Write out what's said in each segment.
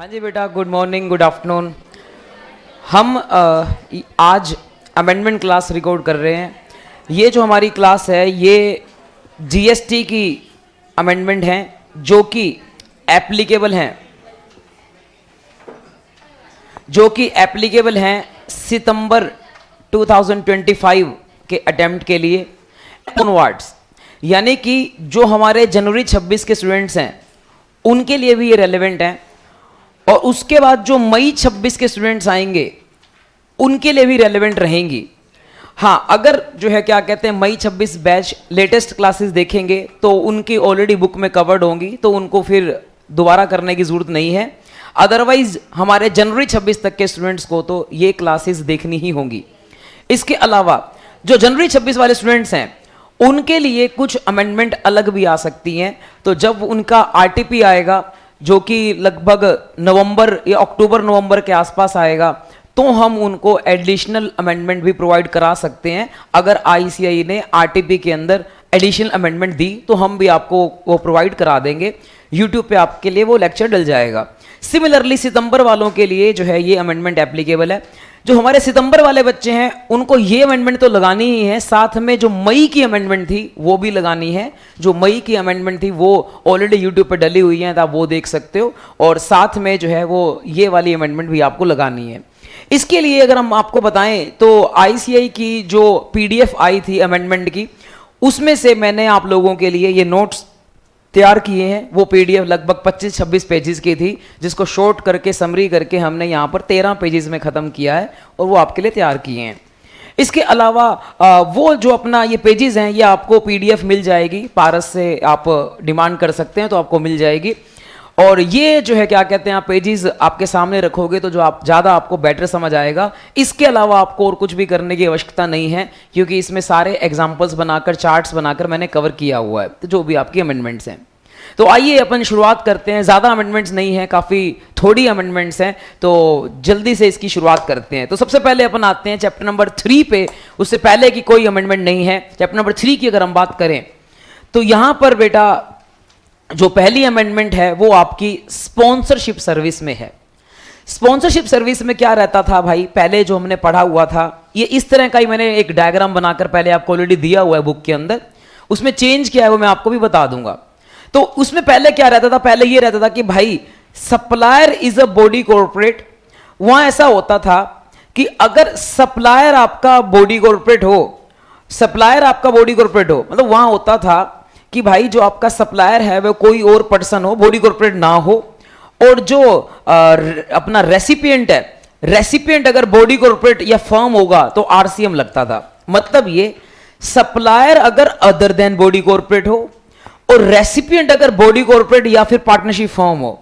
हाँ जी बेटा, good morning, good afternoon. हम आज अमेंडमेंट क्लास रिकॉर्ड कर रहे हैं। ये जो हमारी क्लास है ये जीएसटी की अमेंडमेंट है जो कि एप्लीकेबल हैं सितंबर 2025 के अटेम्प्ट के लिए ऑनवर्ड्स, यानी कि जो हमारे जनवरी 26 के स्टूडेंट्स हैं उनके लिए भी ये रेलेवेंट है, और उसके बाद जो मई 26 के स्टूडेंट्स आएंगे उनके लिए भी रेलेवेंट रहेंगी। हाँ, अगर जो है क्या कहते हैं मई 26 बैच लेटेस्ट क्लासेस देखेंगे तो उनकी ऑलरेडी बुक में कवर्ड होंगी, तो उनको फिर दोबारा करने की ज़रूरत नहीं है। अदरवाइज हमारे जनवरी 26 तक के स्टूडेंट्स को तो ये क्लासेस देखनी ही होंगी। इसके अलावा जो जनवरी 26 वाले स्टूडेंट्स हैं उनके लिए कुछ अमेंडमेंट अलग भी आ सकती हैं। तो जब उनका आरटीपी आएगा जो कि लगभग नवंबर या अक्टूबर नवंबर के आसपास आएगा, तो हम उनको एडिशनल अमेंडमेंट भी प्रोवाइड करा सकते हैं। अगर आईसीआई ने आरटीपी के अंदर एडिशनल अमेंडमेंट दी तो हम भी आपको वो प्रोवाइड करा देंगे। यूट्यूब पे आपके लिए वो लेक्चर डल जाएगा। सिमिलरली सितंबर वालों के लिए जो है ये अमेंडमेंट एप्लीकेबल है। जो हमारे सितंबर वाले बच्चे हैं उनको ये अमेंडमेंट तो लगानी ही है, साथ में जो मई की अमेंडमेंट थी वो भी लगानी है। जो मई की अमेंडमेंट थी वो ऑलरेडी यूट्यूब पर डली हुई है, तो आप वो देख सकते हो, और साथ में जो है वो ये वाली अमेंडमेंट भी आपको लगानी है। इसके लिए अगर हम आपको बताएं तो आईसीआई की जो पीडीएफ आई थी अमेंडमेंट की, उसमें से मैंने आप लोगों के लिए ये नोट्स तैयार किए हैं। वो पीडीएफ लगभग 25-26 पेजेस की थी, जिसको शॉर्ट करके समरी करके हमने यहाँ पर 13 पेजेस में ख़त्म किया है और वो आपके लिए तैयार किए हैं। इसके अलावा वो जो अपना ये पेजेस हैं ये आपको पीडीएफ मिल जाएगी, पारस से आप डिमांड कर सकते हैं तो आपको मिल जाएगी। और ये जो है क्या कहते हैं आप पेजेस आपके सामने रखोगे तो जो आप ज़्यादा आपको बेटर समझ आएगा। इसके अलावा आपको और कुछ भी करने की आवश्यकता नहीं है, क्योंकि इसमें सारे एग्जाम्पल्स बनाकर चार्ट्स बनाकर मैंने कवर किया हुआ है, तो जो भी आपकी अमेंडमेंट्स हैं। तो आइए अपन शुरुआत करते हैं। ज़्यादा अमेंडमेंट्स नहीं हैं, काफ़ी थोड़ी अमेंडमेंट्स हैं, तो जल्दी से इसकी शुरुआत करते हैं। तो सबसे पहले अपन आते हैं चैप्टर नंबर 3 पे। उससे पहले की कोई अमेंडमेंट नहीं है। चैप्टर नंबर 3 की अगर हम बात करें तो यहाँ पर बेटा जो पहली अमेंडमेंट है वो आपकी स्पॉन्सरशिप सर्विस में है। स्पॉन्सरशिप सर्विस में क्या रहता था भाई, पहले जो हमने पढ़ा हुआ था ये इस तरह का ही मैंने एक डायग्राम बनाकर पहले आपको ऑलरेडी दिया हुआ है बुक के अंदर। उसमें चेंज क्या है वो मैं आपको भी बता दूंगा। तो उसमें पहले क्या रहता था, पहले ये रहता था कि भाई supplier is a body corporate. वहां ऐसा होता था कि अगर सप्लायर आपका बॉडी कॉर्पोरेट हो, मतलब वहां होता था कि भाई जो आपका सप्लायर है वो कोई और पर्सन हो, बॉडी कॉर्पोरेट ना हो, और जो अपना रेसिपिएंट अगर बॉडी कॉर्पोरेट या फर्म होगा तो आरसीएम लगता था। मतलब ये सप्लायर अगर अदर देन बॉडी कॉर्पोरेट हो और रेसिपिएंट अगर बॉडी कॉर्पोरेट या फिर पार्टनरशिप फर्म हो।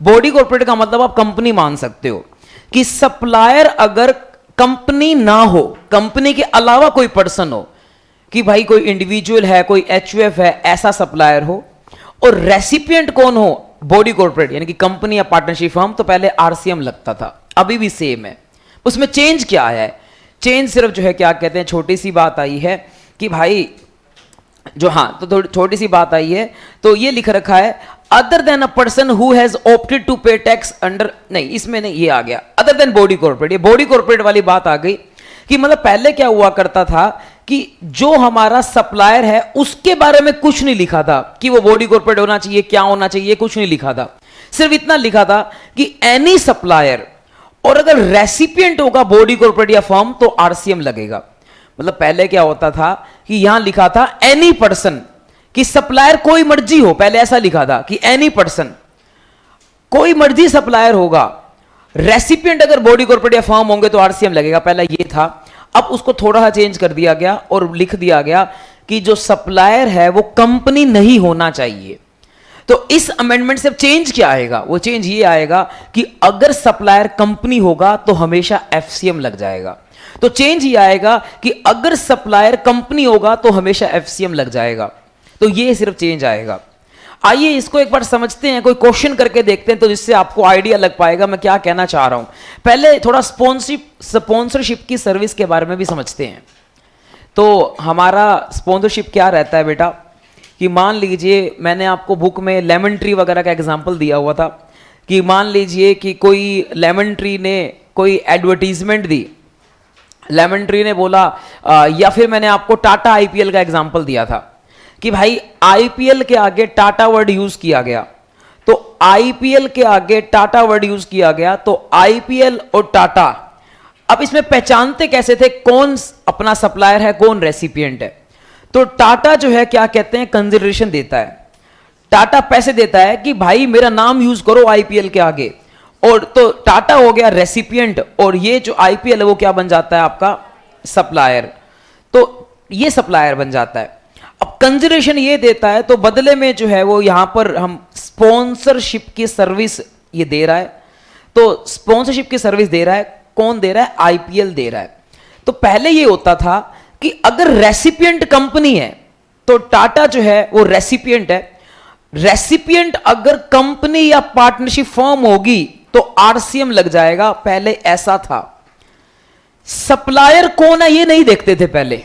बॉडी कॉर्पोरेट का मतलब आप कंपनी मान सकते हो कि सप्लायर अगर कंपनी ना हो, कंपनी के अलावा कोई पर्सन हो, कि भाई कोई इंडिविजुअल है, कोई एचयूएफ है, ऐसा सप्लायर हो, और रेसिपिएंट कौन हो, बॉडी कॉर्पोरेट यानी कि कंपनी या पार्टनरशिप फर्म, तो पहले आरसीएम लगता था, अभी भी सेम है। उसमें चेंज क्या है, चेंज सिर्फ जो है क्या कहते हैं छोटी सी बात आई है कि भाई जो, हाँ तो थोड़ी छोटी सी बात आई है, तो ये लिख रखा है other than a person who has opted to pay tax under, नहीं इसमें नहीं, ये आ गया अदर देन बॉडी कॉर्पोरेट। ये बॉडी कॉर्पोरेट वाली बात आ गई कि मतलब पहले क्या हुआ करता था कि जो हमारा सप्लायर है उसके बारे में कुछ नहीं लिखा था कि वो बॉडी कॉर्पोरेट होना चाहिए, क्या होना चाहिए, कुछ नहीं लिखा था। सिर्फ इतना लिखा था कि एनी सप्लायर, और अगर रेसिपिएंट होगा बॉडी कॉर्पोरेट या फर्म तो आरसीएम लगेगा। मतलब पहले क्या होता था कि यहां लिखा था एनी पर्सन, कि सप्लायर कोई मर्जी हो, पहले ऐसा लिखा था कि एनी पर्सन, कोई मर्जी सप्लायर होगा, रेसिपिएंट अगर बॉडी कॉर्पोरेट या फर्म होंगे तो आरसीएम लगेगा, पहले ये था। अब उसको थोड़ा सा चेंज कर दिया गया और लिख दिया गया कि जो सप्लायर है वो कंपनी नहीं होना चाहिए। तो इस अमेंडमेंट से चेंज क्या आएगा, वो चेंज ये आएगा कि अगर सप्लायर कंपनी होगा तो हमेशा एफसीएम लग जाएगा। तो चेंज ये आएगा कि अगर सप्लायर कंपनी होगा तो हमेशा एफसीएम लग जाएगा। तो ये सिर्फ चेंज आएगा। आइए इसको एक बार समझते हैं, कोई क्वेश्चन करके देखते हैं तो जिससे आपको आइडिया लग पाएगा मैं क्या कहना चाह रहा हूं। पहले थोड़ा स्पॉन्सरशिप की सर्विस के बारे में भी समझते हैं। तो हमारा स्पॉन्सरशिप क्या रहता है बेटा, कि मान लीजिए मैंने आपको बुक में लेमन ट्री वगैरह का एग्जाम्पल दिया हुआ था कि मान लीजिए कि कोई लेमन ट्री ने कोई एडवर्टीजमेंट दी, लेमन ट्री ने बोला या फिर मैंने आपको टाटा आईपीएल का एग्जांपल दिया था कि भाई आईपीएल के आगे टाटा वर्ड यूज किया गया, तो आईपीएल के आगे टाटा वर्ड यूज किया गया, तो आईपीएल और टाटा, अब इसमें पहचानते कैसे थे कौन अपना सप्लायर है कौन रेसिपिएंट है? तो टाटा जो है क्या कहते हैं कंसिडरेशन देता है, टाटा पैसे देता है कि भाई मेरा नाम यूज करो आईपीएल के आगे, और तो टाटा हो गया रेसिपिएंट और ये जो आईपीएल है वो क्या बन जाता है आपका सप्लायर, तो ये सप्लायर बन जाता है। अब कंसिडरेशन ये देता है तो बदले में जो है वो यहां पर हम स्पॉन्सरशिप की सर्विस ये दे रहा है, तो स्पॉन्सरशिप की सर्विस दे रहा है, कौन दे रहा है? आईपीएल दे रहा है। तो पहले ये होता था कि अगर रेसिपिएंट कंपनी है तो टाटा जो है वो रेसिपिएंट है, रेसिपिएंट अगर कंपनी या पार्टनरशिप फॉर्म होगी तो आरसीएम लग जाएगा, पहले ऐसा था। सप्लायर कौन है ये नहीं देखते थे पहले,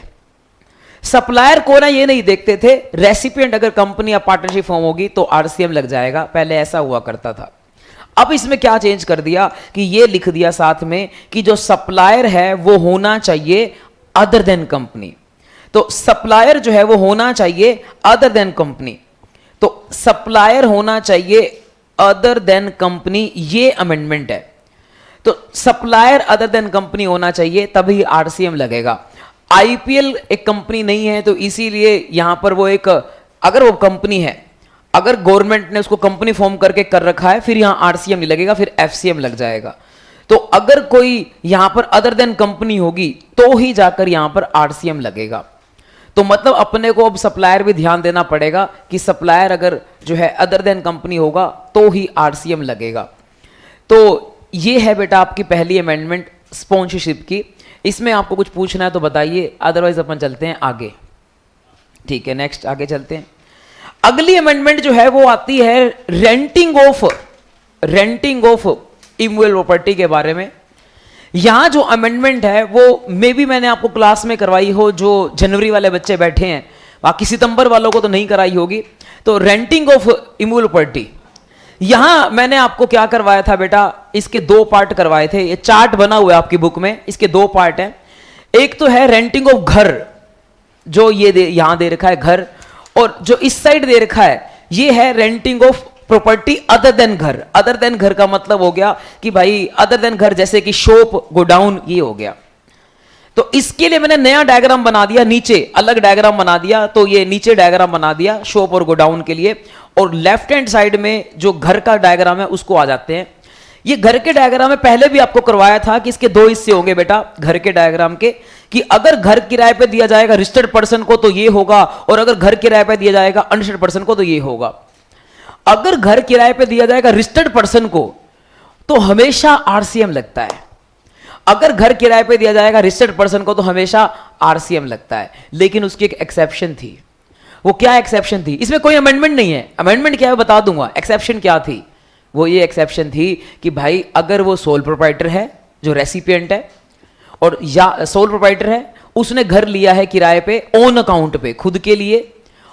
सप्लायर कौन है ये नहीं देखते थे, रेसिपिएंट अगर कंपनी या पार्टनरशिप फॉर्म होगी तो आरसीएम लग जाएगा, पहले ऐसा हुआ करता था। अब इसमें क्या चेंज कर दिया कि ये लिख दिया साथ में कि जो सप्लायर है वो होना चाहिए अदर देन कंपनी, तो सप्लायर जो है वो होना चाहिए अदर देन कंपनी, तो सप्लायर होना चाहिए अदर देन कंपनी, ये अमेंडमेंट है। तो सप्लायर अदर देन कंपनी होना चाहिए तभी आरसीएम लगेगा। आईपीएल एक कंपनी नहीं है तो इसीलिए यहां पर वो एक, अगर वो कंपनी है, अगर गवर्नमेंट ने उसको कंपनी फॉर्म करके कर रखा है फिर यहां आरसीएम नहीं लगेगा, फिर एफसीएम लग जाएगा। तो अगर कोई यहां पर अदर देन कंपनी होगी तो ही जाकर यहां पर आरसीएम लगेगा। तो मतलब अपने को अब सप्लायर भी ध्यान देना पड़ेगा कि सप्लायर अगर जो है अदर देन कंपनी होगा तो ही आरसीएम लगेगा। तो ये है बेटा आपकी पहली अमेंडमेंट स्पॉन्सरशिप की। इसमें आपको कुछ पूछना है तो बताइए, अदरवाइज अपन चलते हैं आगे। ठीक है, नेक्स्ट आगे चलते हैं। अगली अमेंडमेंट जो है वो आती है रेंटिंग ऑफ इमूवेबल प्रॉपर्टी के बारे में। यहां जो अमेंडमेंट है वो मे बी मैंने आपको क्लास में करवाई हो, जो जनवरी वाले बच्चे बैठे हैं, बाकी सितंबर वालों को तो नहीं कराई होगी। तो रेंटिंग ऑफ इमूवेबल प्रॉपर्टी, यहां मैंने आपको क्या करवाया था बेटा, इसके दो पार्ट करवाए थे। ये चार्ट बना हुआ है आपकी बुक में, इसके दो पार्ट हैं। एक तो है रेंटिंग ऑफ घर, जो ये यहां दे रखा है घर, और जो इस साइड दे रखा है ये है renting of property other than घर। अदर देन घर का मतलब हो गया कि भाई अदर देन घर जैसे कि शॉप, गोडाउन, ये हो गया। तो इसके लिए मैंने नया डायग्राम बना दिया, नीचे अलग डायग्राम बना दिया। तो ये नीचे डायग्राम बना दिया शॉप और गोडाउन के लिए, और लेफ्ट हैंड साइड में जो घर का डायग्राम है उसको आ जाते हैं। ये घर के डायग्राम में पहले भी आपको करवाया था कि इसके दो हिस्से होंगे बेटा घर के डायग्राम के, कि अगर घर किराए पे दिया जाएगा रजिस्टर्ड पर्सन को तो ये होगा, और अगर घर किराए पे दिया जाएगा अनरजिस्टर्ड पर्सन को तो ये होगा। अगर घर किराए पे दिया जाएगा रजिस्टर्ड पर्सन को तो हमेशा आरसीएम लगता है, अगर घर किराए पे दिया जाएगा रजिस्टर्ड पर्सन को तो हमेशा आरसीएम लगता है। लेकिन उसकी एक एक्सेप्शन थी। वो क्या एक्सेप्शन थी? इसमें कोई अमेंडमेंट नहीं है, अमेंडमेंट क्या है बता दूंगा। एक्सेप्शन क्या थी? वो ये एक्सेप्शन थी कि भाई अगर वो सोल प्रोप्राइटर है जो रेसिपिएंट है, और या सोल प्रोप्राइटर है, उसने घर लिया है किराए पे ओन अकाउंट पे खुद के लिए,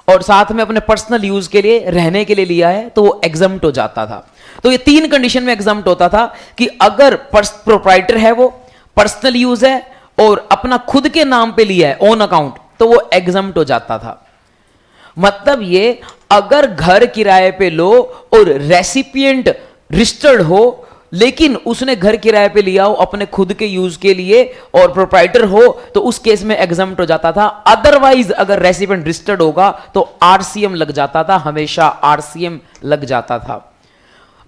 और साथ में अपने पर्सनल यूज के लिए रहने के लिए लिया है, तो वो एग्जम्प्ट हो जाता था। तो ये तीन कंडीशन में एग्जम्प्ट होता था कि अगर प्रोप्राइटर है, वो पर्सनल यूज है और अपना खुद के नाम पे लिया है ओन अकाउंट, तो वो एग्जम्प्ट हो जाता था। मतलब ये अगर घर किराए पे लो और रेसिपिएंट रजिस्टर्ड हो, लेकिन उसने घर किराए पे लिया हो अपने खुद के यूज के लिए और प्रोप्राइटर हो, तो उस केस में एग्जम्प्ट हो जाता था। अदरवाइज अगर रेसिपिएंट रजिस्टर्ड होगा तो आरसीएम लग जाता था, हमेशा आरसीएम लग जाता था।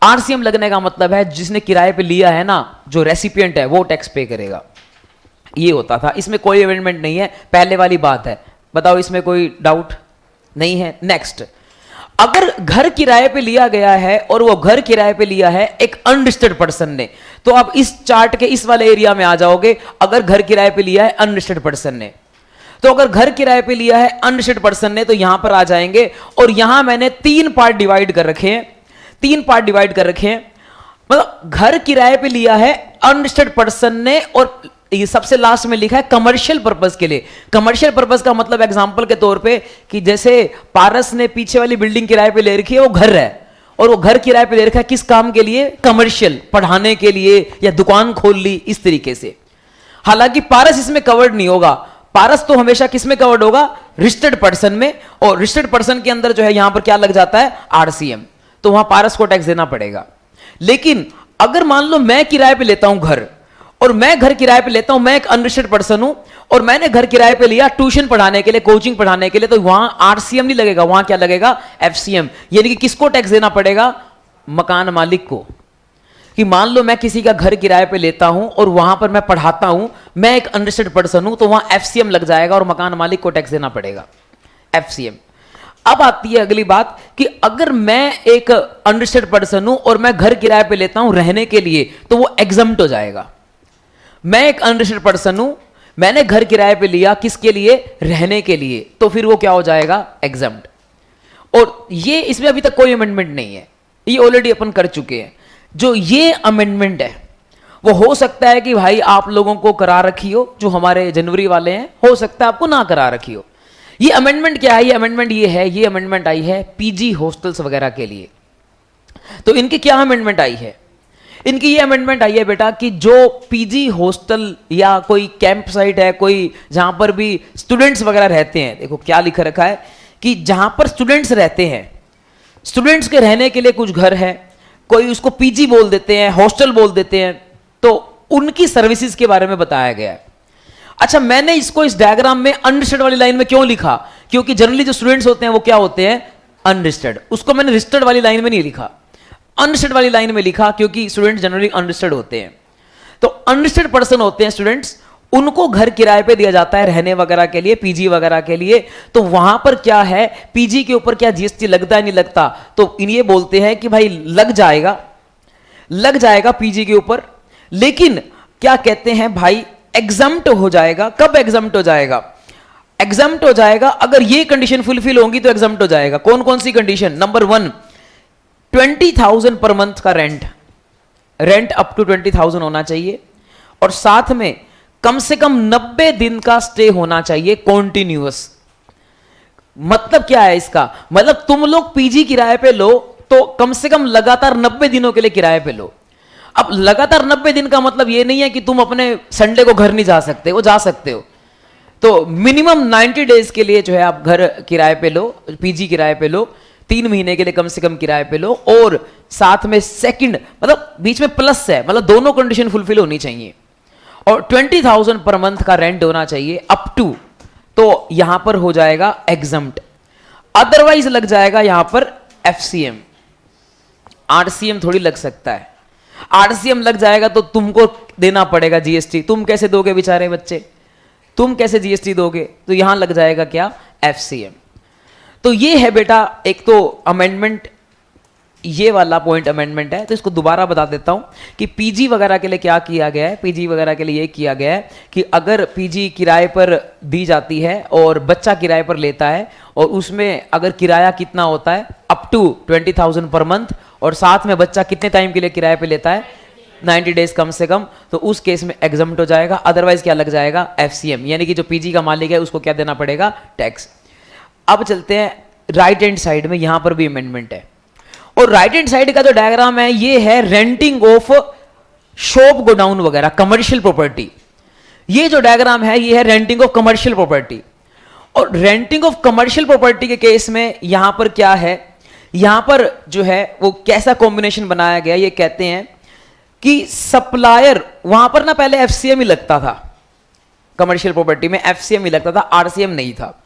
आरसीएम लगने का मतलब है जिसने किराए पे लिया है ना, जो रेसिपिएंट है वो टैक्स पे करेगा, ये होता था। इसमें कोई अमेंडमेंट नहीं है, पहले वाली बात है। बताओ इसमें कोई डाउट नहीं है? नेक्स्ट, अगर घर किराए पे लिया गया है और वो घर किराए पे लिया है एक अनरजिस्टर्ड पर्सन ने, तो आप इस चार्ट के इस वाले एरिया में आ जाओगे। अगर घर किराए पे लिया है अनरजिस्टर्ड पर्सन ने, तो अगर घर किराए पे लिया है अनरजिस्टर्ड पर्सन ने तो यहां पर आ जाएंगे, और यहां मैंने तीन पार्ट डिवाइड कर रखे हैं, मतलब घर किराए पे लिया है अनरजिस्टर्ड पर्सन ने, और ये सबसे लास्ट में लिखा है कमर्शियल पर्पस के लिए। कमर्शियल पर्पस का मतलब एग्जांपल के तौर पे कि जैसे पारस ने पीछे वाली बिल्डिंग किराए पे ले रखी है, वो घर है, और वो घर किराए पे ले रखा है किस काम के लिए? कमर्शियल, पढ़ाने के लिए या दुकान खोल ली इस तरीके से। हालांकि पारस इसमें कवर्ड नहीं होगा। पारस तो हमेशा किस में कवर्ड होगा? रजिस्टर्ड पर्सन में, और रजिस्टर्ड पर्सन के अंदर जो है यहां पर क्या लग जाता है? आरसीएम, तो वहां पारस को टैक्स देना पड़ेगा। लेकिन अगर मान लो मैं किराए पे लेता हूं घर, और मैं घर किराए पे लेता हूं, मैं एक अनरजिस्टर्ड पर्सन हूं और मैंने घर किराए पे लिया ट्यूशन पढ़ाने के लिए, कोचिंग पढ़ाने के लिए, तो वहां आरसीएम नहीं लगेगा, वहां क्या लगेगा? एफसीएम। यानी कि किसको टैक्स देना पड़ेगा? मकान मालिक को। कि मान लो मैं किसी का घर किराए पे लेता हूं और वहां पर मैं पढ़ाता हूं, मैं एक अनरजिस्टर्ड पर्सन हूं, तो वहां एफसीएम लग जाएगा और मकान मालिक को टैक्स देना पड़ेगा, एफसीएम। अब आती है अगली बात कि अगर मैं एक अनरजिस्टर्ड पर्सन हूं और मैं घर किराए पे लेता हूं रहने के लिए, तो वो एग्जम्प्ट हो जाएगा। मैं एक अनरजिस्टर्ड पर्सन हूं, मैंने घर किराए पे लिया किसके लिए? रहने के लिए, तो फिर वो क्या हो जाएगा? एग्जम्प्ट। और ये इसमें अभी तक कोई अमेंडमेंट नहीं है, ये ऑलरेडी अपन कर चुके हैं। जो ये अमेंडमेंट है वो हो सकता है कि भाई आप लोगों को करा रखी हो, जो हमारे जनवरी वाले हैं, हो सकता है आपको ना करा रखी हो। ये अमेंडमेंट क्या है? ये अमेंडमेंट ये है, ये अमेंडमेंट आई है पीजी हॉस्टल्स वगैरह के लिए। तो इनकी क्या अमेंडमेंट आई है? इनकी ये अमेंडमेंट आई है बेटा कि जो पीजी हॉस्टल या कोई कैंप साइट है, कोई जहां पर भी स्टूडेंट्स वगैरह रहते हैं, देखो क्या लिखा रखा है कि जहां पर स्टूडेंट्स रहते हैं, स्टूडेंट्स के रहने के लिए कुछ घर है, कोई उसको पीजी बोल देते हैं, हॉस्टल बोल देते हैं, तो उनकी सर्विसेज के बारे में बताया गया है। अच्छा, मैंने इसको इस डायग्राम में अनरजिस्टर्ड वाली लाइन में क्यों लिखा? क्योंकि जनरली जो स्टूडेंट्स होते हैं वो क्या होते हैं? अनरजिस्टर्ड। उसको मैंने रजिस्टर्ड वाली लाइन में नहीं लिखा, अनरजिस्टर्ड वाली लाइन में लिखा, क्योंकि स्टूडेंट्स जनरली अनरजिस्टर्ड होते हैं। तो अनरजिस्टर्ड पर्सन होते हैं स्टूडेंट्स, उनको घर किराए पे दिया जाता है रहने वगैरह के लिए, पीजी वगैरह के लिए। तो वहां पर क्या है, पीजी के ऊपर क्या जीएसटी लगता है नहीं लगता? तो ये बोलते हैं कि भाई लग जाएगा पीजी के ऊपर। लेकिन क्या कहते हैं भाई, एग्जम्प्ट हो जाएगा। कब एग्जम्प्ट हो जाएगा? एग्जम्प्ट हो जाएगा अगर ये कंडीशन फुलफिल होंगी तो एग्जम्प्ट हो जाएगा। कौन कौन सी कंडीशन? नंबर 1, 20,000 पर मंथ का रेंट अप टू 20,000 होना चाहिए, और साथ में कम से कम 90 दिन का स्टे होना चाहिए कॉन्टिन्यूअस। मतलब क्या है इसका? मतलब तुम लोग पीजी किराए पे लो तो कम से कम लगातार 90 दिनों के लिए किराए पे लो। अब लगातार 90 दिन का मतलब ये नहीं है कि तुम अपने संडे को घर नहीं जा सकते, वो जा सकते हो। तो मिनिमम 90 डेज के लिए जो है आप घर किराए पे लो, पीजी किराए पे लो, 3 महीने के लिए कम से कम किराए पे लो, और साथ में सेकंड मतलब बीच में प्लस है, मतलब दोनों कंडीशन फुलफिल होनी चाहिए, और 20,000 पर मंथ का रेंट होना चाहिए अप टू, तो यहां पर हो जाएगा एग्जम्प्ट। अदरवाइज लग जाएगा यहां पर एफसीएम। आरसीएम थोड़ी लग सकता है। आरसीएम लग जाएगा तो तुमको देना पड़ेगा जीएसटी। तुम कैसे दोगे बेचारे बच्चे, तुम कैसे जीएसटी दोगे? तो यहां लग जाएगा क्या? एफसीएम। तो ये है बेटा एक तो अमेंडमेंट, ये वाला पॉइंट अमेंडमेंट है। तो इसको दोबारा बता देता हूं कि पीजी वगैरह के लिए क्या किया गया है। पीजी वगैरह के लिए ये किया गया है कि अगर पीजी किराए पर दी जाती है और बच्चा किराए पर लेता है, और उसमें अगर किराया कितना होता है अप टू 20,000 पर मंथ, और साथ में बच्चा कितने टाइम के लिए किराए पे लेता है 90 डेज कम से कम, तो उस केस में एग्जम्प्ट हो जाएगा। अदरवाइज क्या लग जाएगा? एफसीएम, यानी कि जो पीजी का मालिक है उसको क्या देना पड़ेगा? टैक्स। अब चलते हैं राइट हैंड साइड में, यहां पर भी अमेंडमेंट है। और राइट हैंड साइड का जो डायग्राम है ये है रेंटिंग ऑफ शॉप गोडाउन वगैरह, कमर्शियल प्रॉपर्टी। ये जो डायग्राम है ये है रेंटिंग ऑफ कमर्शियल प्रॉपर्टी। और रेंटिंग ऑफ कमर्शियल प्रॉपर्टी के केस में यहां पर क्या है, यहां पर जो है वो कैसा कॉम्बिनेशन बनाया गया, ये कहते हैं कि सप्लायर, वहां पर ना पहले एफसीएम ही लगता था, कमर्शियल प्रॉपर्टी में एफसीएम ही लगता था, आरसीएम नहीं था।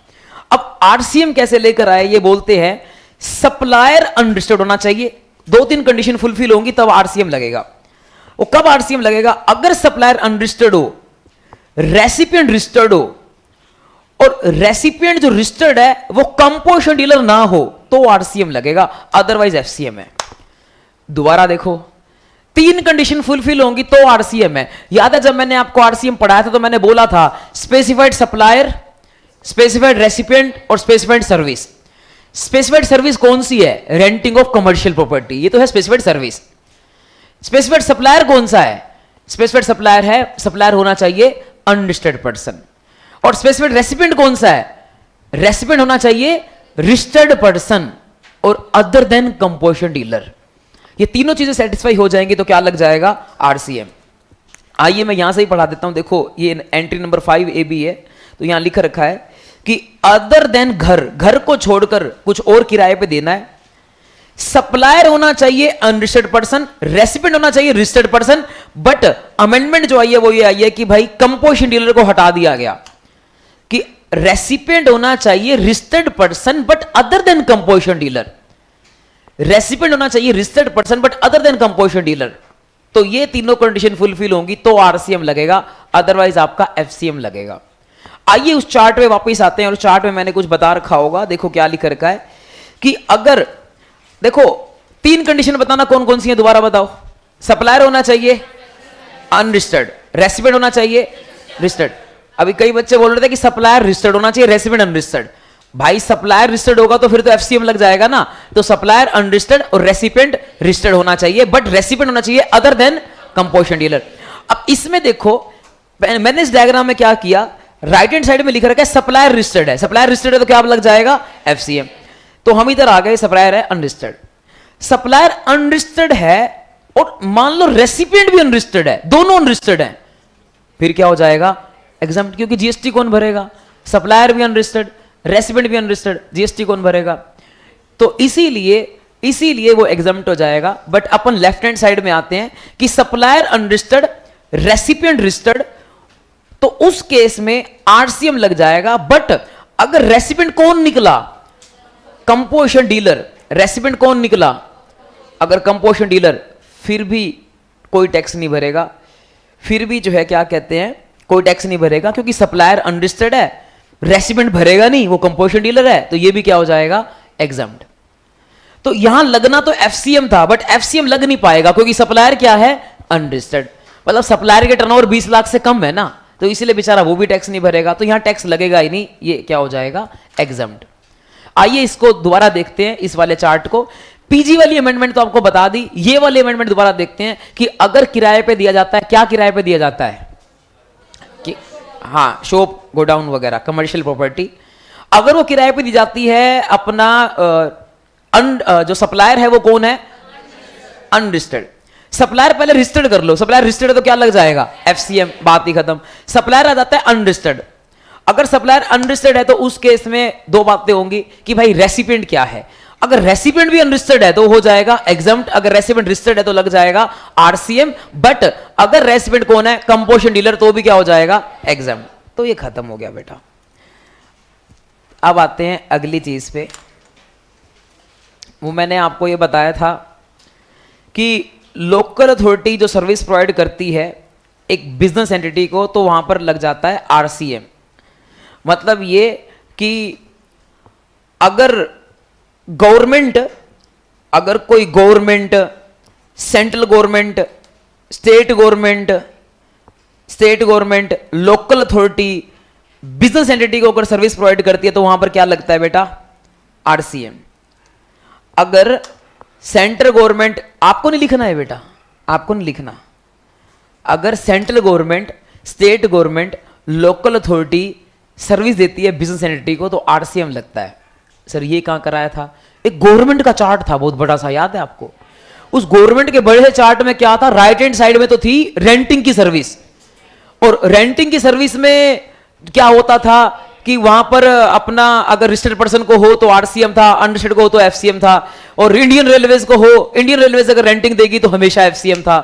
अब आरसीएम कैसे लेकर आए, ये बोलते हैं सप्लायर अनरजिस्टर्ड होना चाहिए, 2-3 कंडीशन फुलफिल होंगी तब आरसीएम लगेगा। वो कब आरसीएम लगेगा? अगर सप्लायर अनरजिस्टर्ड हो, रेसिपिएंट रजिस्टर्ड हो, और रेसिपिएंट जो रजिस्टर्ड है वो कंपोजिशन डीलर ना हो, तो आरसीएम लगेगा, अदरवाइज एफसीएम है। दोबारा देखो, 3 कंडीशन फुलफिल होंगी तो आरसीएम है। याद है जब मैंने आपको आरसीएम पढ़ाया था तो मैंने बोला था स्पेसिफाइड सप्लायर, स्पेसिफाइड रेसिपिएंट और स्पेसिफाइड सर्विस। स्पेसिफाइड सर्विस कौन सी है? रेंटिंग ऑफ कमर्शियल प्रॉपर्टी, ये तो है स्पेसिफाइड सर्विस। स्पेसिफाइड सप्लायर कौन सा है? स्पेसिफाइड सप्लायर है, सप्लायर होना चाहिए अनरजिस्टर्ड पर्सन। और स्पेसिफाइड रेसिपिएंट कौन सा है? रेसिपिएंट होना चाहिए रजिस्टर्ड पर्सन। और अदर देन कंपोजिशन डीलर, ये तीनों चीजें सेटिस्फाई हो जाएंगी तो क्या लग जाएगा, आरसीएम। आइए मैं यहां से ही पढ़ा देता हूं, देखो ये एंट्री नंबर 5 ए बी है, तो यहां लिख रखा है कि अदर देन घर, घर को छोड़कर कुछ और किराए पे देना है, सप्लायर होना चाहिए अनरजिस्टर्ड पर्सन, रेसिपिएंट होना चाहिए रजिस्टर्ड पर्सन, बट अमेंडमेंट जो आई है वो ये आई है कि भाई कंपोजिशन डीलर को हटा दिया गया कि रेसिपिएंट होना चाहिए registered person but other than composition dealer, recipient होना चाहिए registered person but other than composition dealer. तो ये तीनों कंडीशन फुलफिल होंगी तो आरसीएम लगेगा, अदरवाइज आपका एफसीएम लगेगा। आइए उस चार्ट में वापस आते हैं, और चार्ट में मैंने कुछ बता रखा होगा, देखो क्या लिख रखा है कि अगर देखो 3 कंडीशन बताना कौन कौन सी है, दोबारा बताओ। सप्लायर होना चाहिए अनरजिस्टर्ड, रेसिपिएंट होना चाहिए रजिस्टर्ड। अभी कई बच्चे बोल रहे थे कि सप्लायर रजिस्टर्ड होना चाहिए, रेसिपिएंट अनरजिस्टर्ड। भाई सप्लायर रजिस्टर्ड होगा तो फिर तो एफसीएम लग जाएगा ना, तो सप्लायर अनरजिस्टर्ड और रेसिपिएंट रजिस्टर्ड होना चाहिए, बट रेसिपिएंट होना चाहिए अदर देन कंपोजिशन डीलर। अब इसमें देखो मैंने इस डायग्राम में क्या किया, राइट हैंड साइड में लिख रखा है सप्लायर रजिस्टर्ड है, सप्लायर रजिस्टर्ड है तो क्या लग जाएगा, एफसीएम। तो हम इधर आ गए, सप्लायर है अनरजिस्टर्ड, सप्लायर अनरजिस्टर्ड है और मान लो रेसिपिएंट भी अनरजिस्टर्ड है, दोनों अनरजिस्टर्ड हैं, फिर क्या हो जाएगा, एग्जाम्प्ट, क्योंकि जीएसटी कौन भरेगा, सप्लायर भी अनरजिस्टर्ड रेसिपिएंट भी अनरजिस्टर्ड, जीएसटी कौन भरेगा, तो इसीलिए वो एग्जाम्प्ट हो जाएगा। But upon left hand side में आते हैं कि सप्लायर अनरजिस्टर्ड रेसिपिएंट रजिस्टर्ड, तो उस केस में आरसीएम लग जाएगा। बट अगर रेसिपिएंट कौन निकला, कंपोजिशन डीलर, रेसिपिएंट कौन निकला, अगर कंपोजिशन डीलर, फिर भी कोई टैक्स नहीं भरेगा, फिर भी जो है क्या कहते हैं, कोई टैक्स नहीं भरेगा, क्योंकि सप्लायर अनरजिस्टर्ड है, रेसिपिएंट भरेगा नहीं, वो कंपोजिशन डीलर है, तो ये भी क्या हो जाएगा, एग्जाम्प्ट। तो यहां लगना तो एफसीएम था, बट एफसीएम लग नहीं पाएगा क्योंकि सप्लायर क्या है, अनरजिस्टर्ड, मतलब सप्लायर के टर्नओवर 20 लाख से कम है ना, तो इसीलिए बेचारा वो भी टैक्स नहीं भरेगा, तो यहां टैक्स लगेगा ही नहीं, ये क्या हो जाएगा, एग्जाम्प्ट। आइए इसको दोबारा देखते हैं, इस वाले चार्ट को। पीजी वाली अमेंडमेंट तो आपको बता दी, ये वाली अमेंडमेंट दोबारा देखते हैं कि अगर किराए पे दिया जाता है, क्या किराए पे दिया जाता है कि हाँ, शॉप गोडाउन वगैरह कमर्शियल प्रॉपर्टी, अगर वो किराए पे दी जाती है, अपना जो सप्लायर है वो कौन है, अनरजिस्टर्ड। सप्लायर पहले रजिस्टर्ड कर लो, सप्लायर रजिस्टर्ड है तो क्या लग जाएगा, एफसीएम, बात ही खत्म। सप्लायर आ जाता है अनरजिस्टर्ड, अगर सप्लायर अनरजिस्टर्ड है तो उस केस में दो बातें होंगी कि भाई रेसिपिएंट क्या है, अगर रेसिपिएंट भी अनरजिस्टर्ड है तो हो जाएगा एग्जाम्प्ट, अगर रेसिपिएंट रजिस्टर्ड है तो लग जाएगा आरसीएम, बट अगर रेसिपिएंट कौन है, कंपोजिशन डीलर, तो भी क्या हो जाएगा, एग्जाम्प्ट। तो ये खत्म हो गया बेटा। अब आते हैं अगली चीज पे, वो मैंने आपको ये बताया था कि लोकल अथॉरिटी जो सर्विस प्रोवाइड करती है एक बिजनेस एंटिटी को, तो वहां पर लग जाता है आरसीएम। मतलब ये कि अगर गवर्नमेंट, अगर कोई government, central government, state government, local authority business entity को अगर सर्विस प्रोवाइड करती है तो वहां पर क्या लगता है बेटा, आरसीएम। अगर सेंट्रल गवर्नमेंट, आपको नहीं लिखना है बेटा, आपको नहीं लिखना, अगर central government, state government, local authority service देती है बिजनेस एंटिटी को तो आरसीएम लगता है। सर ये कहां कराया था, एक गवर्नमेंट का चार्ट था बहुत बड़ा सा, याद है आपको, उस गवर्नमेंट के बड़े चार्ट में क्या था, राइट हैंड साइड में तो थी रेंटिंग की सर्विस, और रेंटिंग की सर्विस में क्या होता था कि वहां पर अपना अगर रजिस्टर्ड पर्सन को हो तो आरसीएम था, अनरजिस्टर्ड को हो तो एफसीएम था, और इंडियन रेलवेज को हो, इंडियन रेलवेज अगर रेंटिंग देगी तो हमेशा एफसीएम था।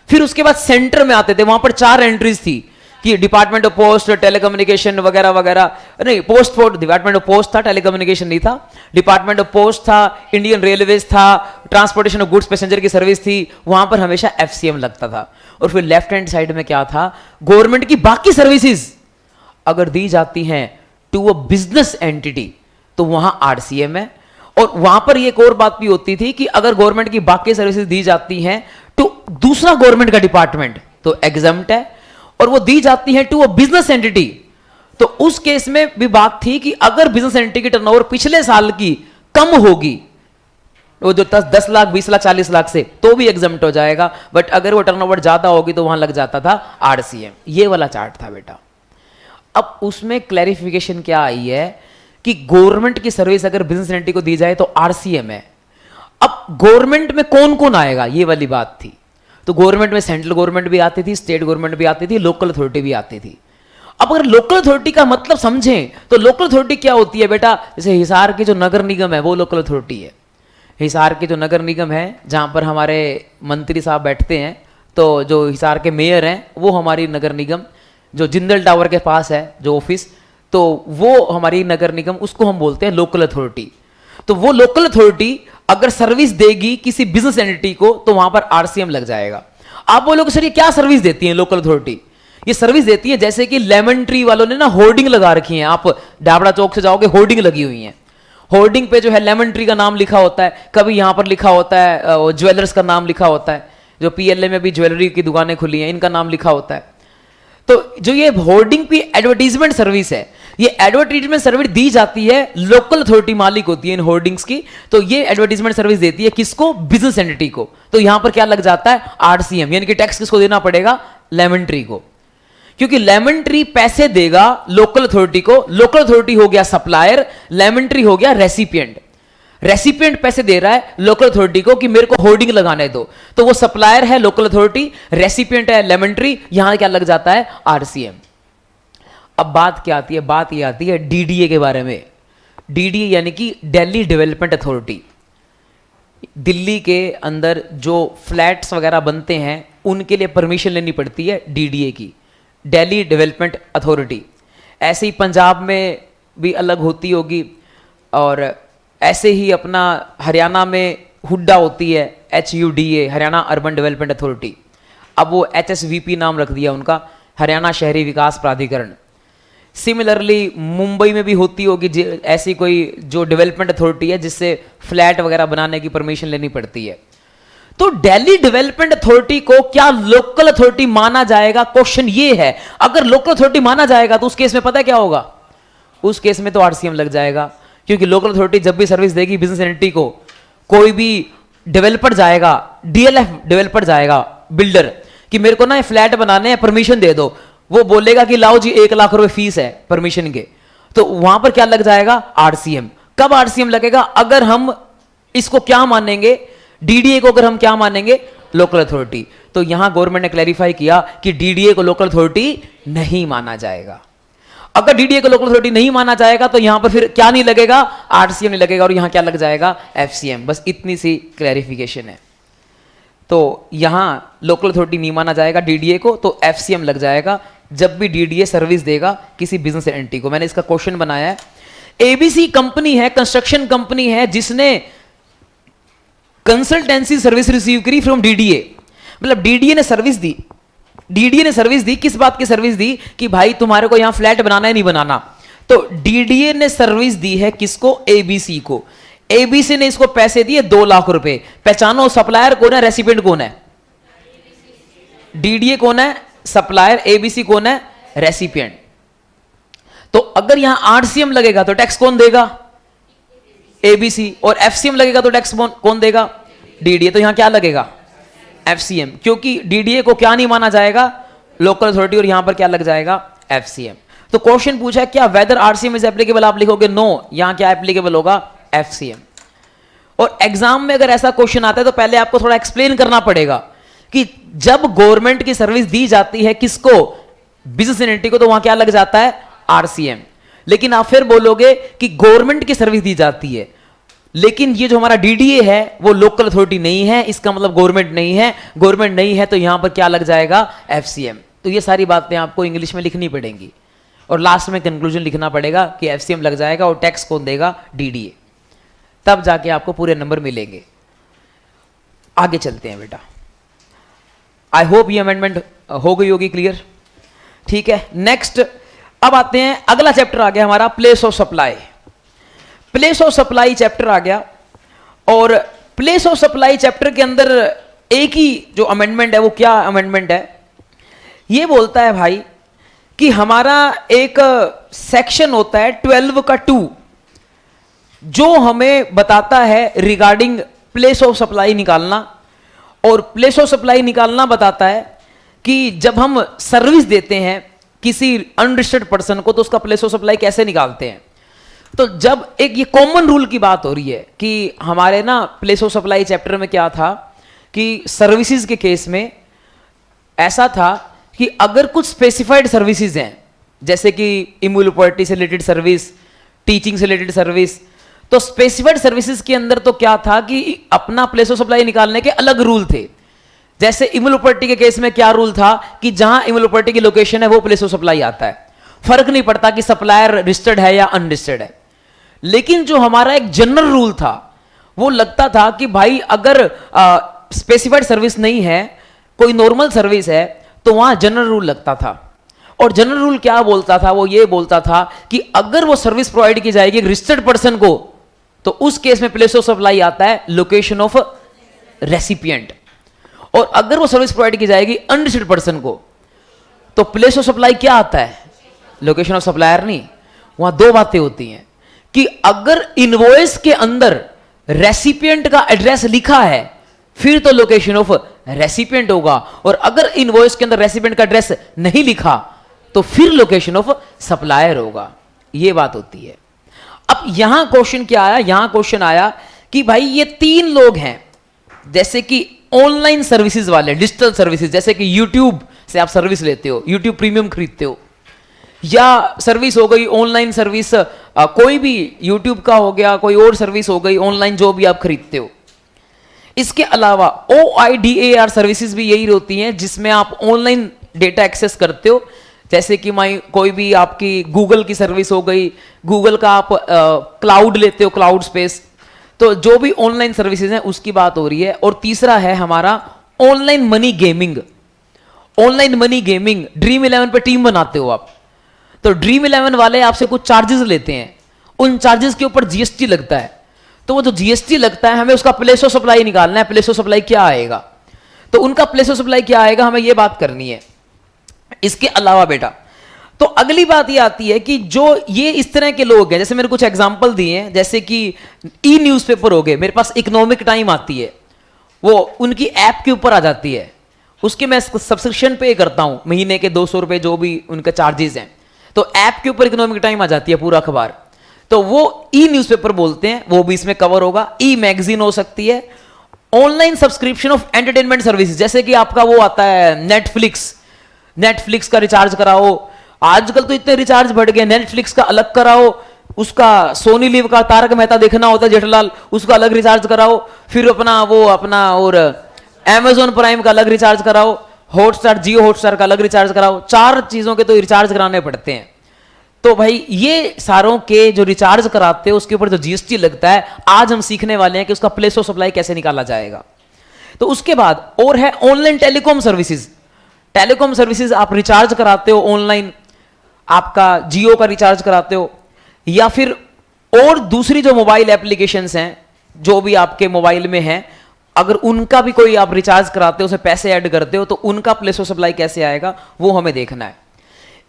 फिर उसके बाद सेंटर में आते थे, वहां पर 4 एंट्रीज थी कि डिपार्टमेंट ऑफ पोस्ट, टेलीकम्युनिकेशन वगैरह वगैरह, नहीं पोस्ट, डिपार्टमेंट ऑफ पोस्ट था, टेलीकम्युनिकेशन नहीं था, डिपार्टमेंट ऑफ पोस्ट था, इंडियन रेलवेज था, ट्रांसपोर्टेशन ऑफ गुड्स पैसेंजर की सर्विस थी, वहां पर हमेशा एफसीएम लगता था। और फिर लेफ्ट हैंड साइड में क्या था, गवर्नमेंट की बाकी सर्विसेज अगर दी जाती हैं टू अ बिजनेस एंटिटी तो वहां आरसीएम है। और वहां पर एक और बात भी होती थी कि अगर गवर्नमेंट की बाकी सर्विसेज दी जाती हैं तो दूसरा गवर्नमेंट का डिपार्टमेंट तो एग्जम्प्ट है, और वो दी जाती है टू अ बिजनेस एंटिटी तो उस केस में भी बात थी कि अगर बिजनेस एंटिटी की टर्नओवर पिछले साल की कम होगी, वो जो 10 लाख, 20 लाख, 40 लाख से, तो भी एग्जम्प्ट हो जाएगा। बट अगर वो टर्नओवर ज्यादा होगी तो वहां लग जाता था आरसीएम। ये वाला चार्ट था बेटा। अब उसमें क्लैरिफिकेशन क्या आई है कि गवर्नमेंट की सर्विस अगर बिजनेस एंटिटी को दी जाए तो आरसीएम है। अब गवर्नमेंट में कौन कौन आएगा, ये वाली बात थी। तो गवर्नमेंट में सेंट्रल गवर्नमेंट भी आती थी, स्टेट गवर्नमेंट भी आती थी, लोकल अथॉरिटी भी आती थी। अब अगर लोकल अथॉरिटी का मतलब समझें तो लोकल अथॉरिटी क्या होती है बेटा, जैसे हिसार की जो नगर निगम है वो लोकल अथॉरिटी है। हिसार की जो नगर निगम है जहां पर हमारे मंत्री साहब बैठते हैं, तो जो हिसार के मेयर हैं वो हमारी नगर निगम, जो जिंदल टावर के पास है जो ऑफिस, तो वो हमारी नगर निगम, उसको हम बोलते हैं लोकल अथॉरिटी। तो वो लोकल अथॉरिटी अगर सर्विस देगी किसी बिजनेस एंटिटी को तो वहां पर आरसीएम लग जाएगा। आप बोलोगे सर ये क्या सर्विस देती है लोकल अथॉरिटी? ये सर्विस देती है जैसे कि लेमन ट्री वालों ने ना होर्डिंग लगा रखी है, आप डाबड़ा चौक से जाओगे होर्डिंग लगी हुई है, होर्डिंग पे जो है लेमन ट्री का नाम लिखा होता है, कभी यहां पर लिखा होता है ज्वेलर्स का नाम लिखा होता है, जो पीएलए में भी ज्वेलरी की दुकानें खुली हैं इनका नाम लिखा होता है। तो जो ये होर्डिंग पे एडवर्टीजमेंट सर्विस है, ये एडवर्टीजमेंट सर्विस दी जाती है, लोकल अथॉरिटी मालिक होती है इन होर्डिंग्स की, तो ये एडवर्टीजमेंट सर्विस देती है किसको? बिजनेस एंटिटी को। तो यहां पर क्या लग जाता है? आरसीएम, यानी कि टैक्स किसको देना पड़ेगा? लेमन ट्री को, क्योंकि लेमन ट्री पैसे देगा लोकल अथॉरिटी को। लोकल अथॉरिटी हो गया सप्लायर, लेमन ट्री हो गया रेसिपिएंट। रेसिपिएंट पैसे दे रहा है लोकल अथॉरिटी को कि मेरे को होर्डिंग लगाने दो, तो वो सप्लायर है लोकल अथॉरिटी, रेसिपिएंट है लेमन ट्री, यहां क्या लग जाता है? आरसीएम। अब बात क्या आती है? बात ये आती है डीडीए के बारे में। डीडीए यानी कि दिल्ली डेवलपमेंट अथॉरिटी। दिल्ली के अंदर जो फ्लैट्स वगैरह बनते हैं उनके लिए परमिशन लेनी पड़ती है डीडीए की, दिल्ली डेवलपमेंट अथॉरिटी। ऐसे ही पंजाब में भी अलग होती होगी, और ऐसे ही अपना हरियाणा में हुड्डा होती है, HUDA, Haryana urban development authority. अब वो HSVP नाम रख दिया उनका, हरियाणा शहरी विकास प्राधिकरण। सिमिलरली मुंबई में भी होती होगी ऐसी कोई जो डेवलपमेंट अथॉरिटी है जिससे फ्लैट वगैरह बनाने की परमिशन लेनी पड़ती है। तो दिल्ली डेवलपमेंट अथॉरिटी को क्या लोकल अथॉरिटी माना जाएगा? क्वेश्चन ये है। अगर लोकल अथॉरिटी माना जाएगा तो उस केस में पता क्या होगा? उस केस में तो आरसीएम लग जाएगा, क्योंकि लोकल अथॉरिटी जब भी सर्विस देगी बिजनेस एंटिटी को, कोई भी डेवलपर जाएगा, डीएलएफ डेवलपर जाएगा, बिल्डर, कि मेरे को ना फ्लैट बनाने हैं, परमिशन दे दो, वो बोलेगा कि लाओ जी 1 लाख रुपए फीस है परमिशन के, तो वहां पर क्या लग जाएगा? आरसीएम। कब आरसीएम लगेगा? अगर हम इसको क्या मानेंगे? डीडीए को अगर हम क्या मानेंगे? Local authority. तो यहां गवर्नमेंट ने क्लैरिफाई किया कि डीडीए को लोकल अथॉरिटी नहीं माना जाएगा। अगर डीडीए को लोकल अथॉरिटी नहीं माना जाएगा तो यहां पर फिर क्या नहीं लगेगा? आरसीएम नहीं लगेगा, और यहां क्या लग जाएगा? एफसीएम। बस इतनी सी क्लैरिफिकेशन है। तो यहां लोकल अथॉरिटी नहीं माना जाएगा डीडीए को, तो एफसीएम लग जाएगा जब भी डीडीए सर्विस देगा किसी बिजनेस एंटिटी को। मैंने इसका क्वेश्चन बनाया है। एबीसी कंपनी है, कंस्ट्रक्शन कंपनी है, जिसने कंसल्टेंसी सर्विस रिसीव करी फ्रॉम डीडीए। मतलब डीडीए ने सर्विस दी, डीडीए ने सर्विस दी, किस बात की सर्विस दी? कि भाई तुम्हारे को यहां फ्लैट बनाना है नहीं बनाना। तो डीडीए ने सर्विस दी है किसको? एबीसी को। एबीसी ने इसको पैसे दिए 2 लाख रुपए। पहचानो सप्लायर कौन है, रेसिपिएंट कौन है? डीडीए कौन है? सप्लायर। एबीसी कौन है? रेसिपिएंट। तो अगर यहां आरसीएम लगेगा तो टैक्स कौन देगा? एबीसी। और एफसीएम लगेगा तो टैक्स कौन देगा? डीडीए। तो यहां क्या लगेगा? एफसीएम, क्योंकि डीडीए को क्या नहीं माना जाएगा? लोकल अथॉरिटी, और यहां पर क्या लग जाएगा? एफसीएम। तो क्वेश्चन पूछा है क्या वेदर आरसीएम इज एप्लीकेबल, आप लिखोगे नो, यहां क्या एप्लीकेबल होगा? एफसीएम। और एग्जाम में अगर ऐसा क्वेश्चन आता है तो पहले आपको थोड़ा एक्सप्लेन करना पड़ेगा कि जब गवर्नमेंट की सर्विस दी जाती है किसको? बिजनेस एंटिटी को, तो वहां क्या लग जाता है? आरसीएम। लेकिन आप फिर बोलोगे कि गवर्नमेंट की सर्विस दी जाती है, लेकिन ये जो हमारा डीडीए है वो लोकल अथॉरिटी नहीं है, इसका मतलब गवर्नमेंट नहीं है। गवर्नमेंट नहीं है तो यहां पर क्या लग जाएगा? एफसीएम। तो ये सारी बातें आपको इंग्लिश में लिखनी पड़ेंगी, और लास्ट में कंक्लूजन लिखना पड़ेगा कि एफसीएम लग जाएगा और टैक्स कौन देगा? डीडीए। तब जाके आपको पूरे नंबर मिलेंगे। आगे चलते हैं बेटा। आई होप ये अमेंडमेंट हो गई होगी क्लियर। ठीक है, नेक्स्ट अब आते हैं, अगला चैप्टर आ गया हमारा place of supply. Place of supply chapter आ गया, और प्लेस ऑफ सप्लाई चैप्टर के अंदर एक ही जो अमेंडमेंट है वो क्या अमेंडमेंट है? ये बोलता है भाई कि हमारा एक सेक्शन होता है 12 का 2 जो हमें बताता है रिगार्डिंग प्लेस ऑफ सप्लाई निकालना। और प्लेस ऑफ सप्लाई निकालना बताता है कि जब हम सर्विस देते हैं किसी अनरजिस्टर्ड पर्सन को तो उसका प्लेस ऑफ सप्लाई कैसे निकालते हैं। तो जब एक ये कॉमन रूल की बात हो रही है कि हमारे ना प्लेस ऑफ सप्लाई चैप्टर में क्या था कि सर्विसेज के केस में ऐसा था कि अगर कुछ स्पेसिफाइड सर्विसेज हैं, जैसे कि इम्यूल प्रॉपर्टी से रिलेटेड सर्विस, टीचिंग से रिलेटेड सर्विस, तो स्पेसिफाइड सर्विसेज के अंदर तो क्या था कि अपना प्लेस ऑफ सप्लाई निकालने के अलग रूल थे। जैसे इम्यूल प्रॉपर्टी के केस में क्या रूल था कि जहां इम्यूल प्रॉपर्टी की लोकेशन है वो प्लेस ऑफ सप्लाई आता है, फर्क नहीं पड़ता कि सप्लायर रजिस्टर्ड है या अनरजिस्टर्ड है। लेकिन जो हमारा एक जनरल रूल था वो लगता था कि भाई अगर स्पेसिफाइड सर्विस नहीं है, कोई नॉर्मल सर्विस है, तो वहां जनरल रूल लगता था। और जनरल रूल क्या बोलता था? वो ये बोलता था कि अगर वो सर्विस प्रोवाइड की जाएगी रजिस्टर्ड पर्सन को, तो उस केस में प्लेस ऑफ सप्लाई आता है लोकेशन ऑफ रेसिपिएंट। और अगर वो सर्विस प्रोवाइड की जाएगी अनरजिस्टर्ड पर्सन को, तो प्लेस ऑफ सप्लाई क्या आता है? लोकेशन ऑफ सप्लायर नहीं। वहां दो बातें होती हैं कि अगर इनवॉइस के अंदर रेसिपिएंट का एड्रेस लिखा है फिर तो लोकेशन ऑफ रेसिपिएंट होगा, और अगर इनवॉइस के अंदर रेसिपिएंट का एड्रेस नहीं लिखा तो फिर लोकेशन ऑफ सप्लायर होगा। यह बात होती है। अब यहां क्वेश्चन क्या आया? यहां क्वेश्चन आया कि भाई ये तीन लोग हैं, जैसे कि ऑनलाइन सर्विसेज वाले, डिजिटल सर्विसेज, जैसे कि यूट्यूब से आप सर्विस लेते हो, यूट्यूब प्रीमियम खरीदते हो, या सर्विस हो गई ऑनलाइन सर्विस, कोई भी यूट्यूब का हो गया, कोई और सर्विस हो गई ऑनलाइन जो भी आप खरीदते हो। इसके अलावा OIDAR सर्विसेज भी यही होती हैं जिसमें आप ऑनलाइन डेटा एक्सेस करते हो, जैसे कि कोई भी आपकी गूगल की सर्विस हो गई, गूगल का आप क्लाउड लेते हो, क्लाउड स्पेस। तो जो भी ऑनलाइन सर्विसेज हैं उसकी बात हो रही है। और तीसरा है हमारा online money gaming. Online money gaming, dream 11 पे टीम बनाते हो आप, तो ड्रीम 11 वाले आपसे कुछ चार्जेस लेते हैं, उन चार्जेस के ऊपर GST लगता है। तो वो जो GST लगता है हमें उसका प्लेस ऑफ सप्लाई निकालना है, प्लेस ऑफ सप्लाई क्या आएगा, तो उनका प्लेस ऑफ सप्लाई क्या आएगा, हमें ये बात करनी है। इसके अलावा बेटा तो अगली बात ये आती है कि जो ये इस तरह के लोग हैं, जैसे मैंने कुछ एग्जांपल दिए हैं, जैसे कि न्यूज़पेपर हो गए, मेरे पास इकोनॉमिक टाइम आती है, वो उनकी ऐप के ऊपर आ जाती है, उसके मैं सब्सक्रिप्शन पे करता हूं, महीने के 200 रुपए जो भी उनके चार्जेस हैं, तो ऐप के ऊपर इकोनॉमिक टाइम आ जाती है पूरा अखबार, तो वो न्यूज़पेपर बोलते हैं, वो भी इसमें कवर होगा। मैगजीन हो सकती है। Online subscription of entertainment services, जैसे कि आपका वो आता है नेटफ्लिक्स का रिचार्ज कराओ, आजकल तो इतने रिचार्ज बढ़ गए, नेटफ्लिक्स का अलग कराओ, उसका सोनी लिव का तारक मेहता देखना होता है जेठालाल, उसका अलग रिचार्ज कराओ, फिर अपना और Amazon प्राइम का अलग रिचार्ज कराओ, हॉटस्टार, जियो हॉटस्टार का अलग रिचार्ज कराओ, 4 चीजों के तो रिचार्ज कराने पड़ते हैं। तो भाई ये सारों के जो रिचार्ज कराते हैं उसके ऊपर जो GST लगता है, आज हम सीखने वाले हैं कि उसका प्लेस ऑफ सप्लाई कैसे निकाला जाएगा। तो उसके बाद और है online telecom services. Telecom services आप रिचार्ज कराते हो ऑनलाइन, आपका जियो का रिचार्ज कराते हो, या फिर और दूसरी जो मोबाइल एप्लीकेशंस हैं जो भी आपके मोबाइल में हैं, अगर उनका भी कोई आप रिचार्ज कराते हो, उसे पैसे ऐड करते हो, तो उनका प्लेस ऑफ सप्लाई कैसे आएगा वो हमें देखना है।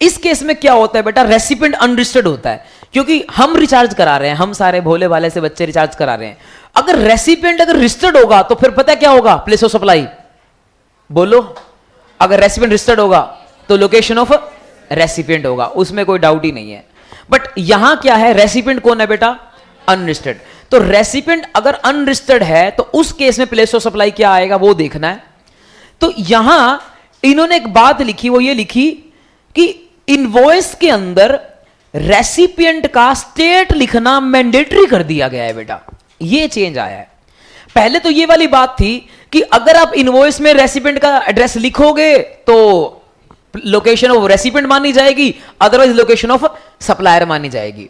इस केस में क्या होता है बेटा, रेसिपिएंट अनरजिस्टर्ड होता है, क्योंकि हम रिचार्ज करा रहे हैं, हम सारे भोले भाले से बच्चे रिचार्ज करा रहे हैं। अगर रेसिपिएंट अगर रजिस्टर्ड होगा तो फिर पता क्या होगा, प्लेस ऑफ सप्लाई बोलो, अगर रेसिपिएंट रजिस्टर्ड होगा तो लोकेशन ऑफ रेसिपिएंट होगा, उसमें कोई डाउट ही नहीं है। बट यहां क्या है, रेसिपिएंट कौन है बेटा, अनरजिस्टर्ड। तो रेसिपिएंट अगर अनरजिस्टर्ड है तो उस केस में प्लेस ऑफ सप्लाई क्या आएगा वो देखना है। तो यहां इन्होंने एक बात लिखी, वो ये लिखी कि इनवॉइस के अंदर रेसिपिएंट का स्टेट लिखना मैंडेटरी कर दिया गया है बेटा, ये चेंज आया है। पहले तो ये वाली बात थी कि अगर आप इनवॉइस में रेसिपिएंट का एड्रेस लिखोगे तो लोकेशन ऑफ रेसिपिएंट मानी जाएगी, अदरवाइज लोकेशन ऑफ सप्लायर मानी जाएगी।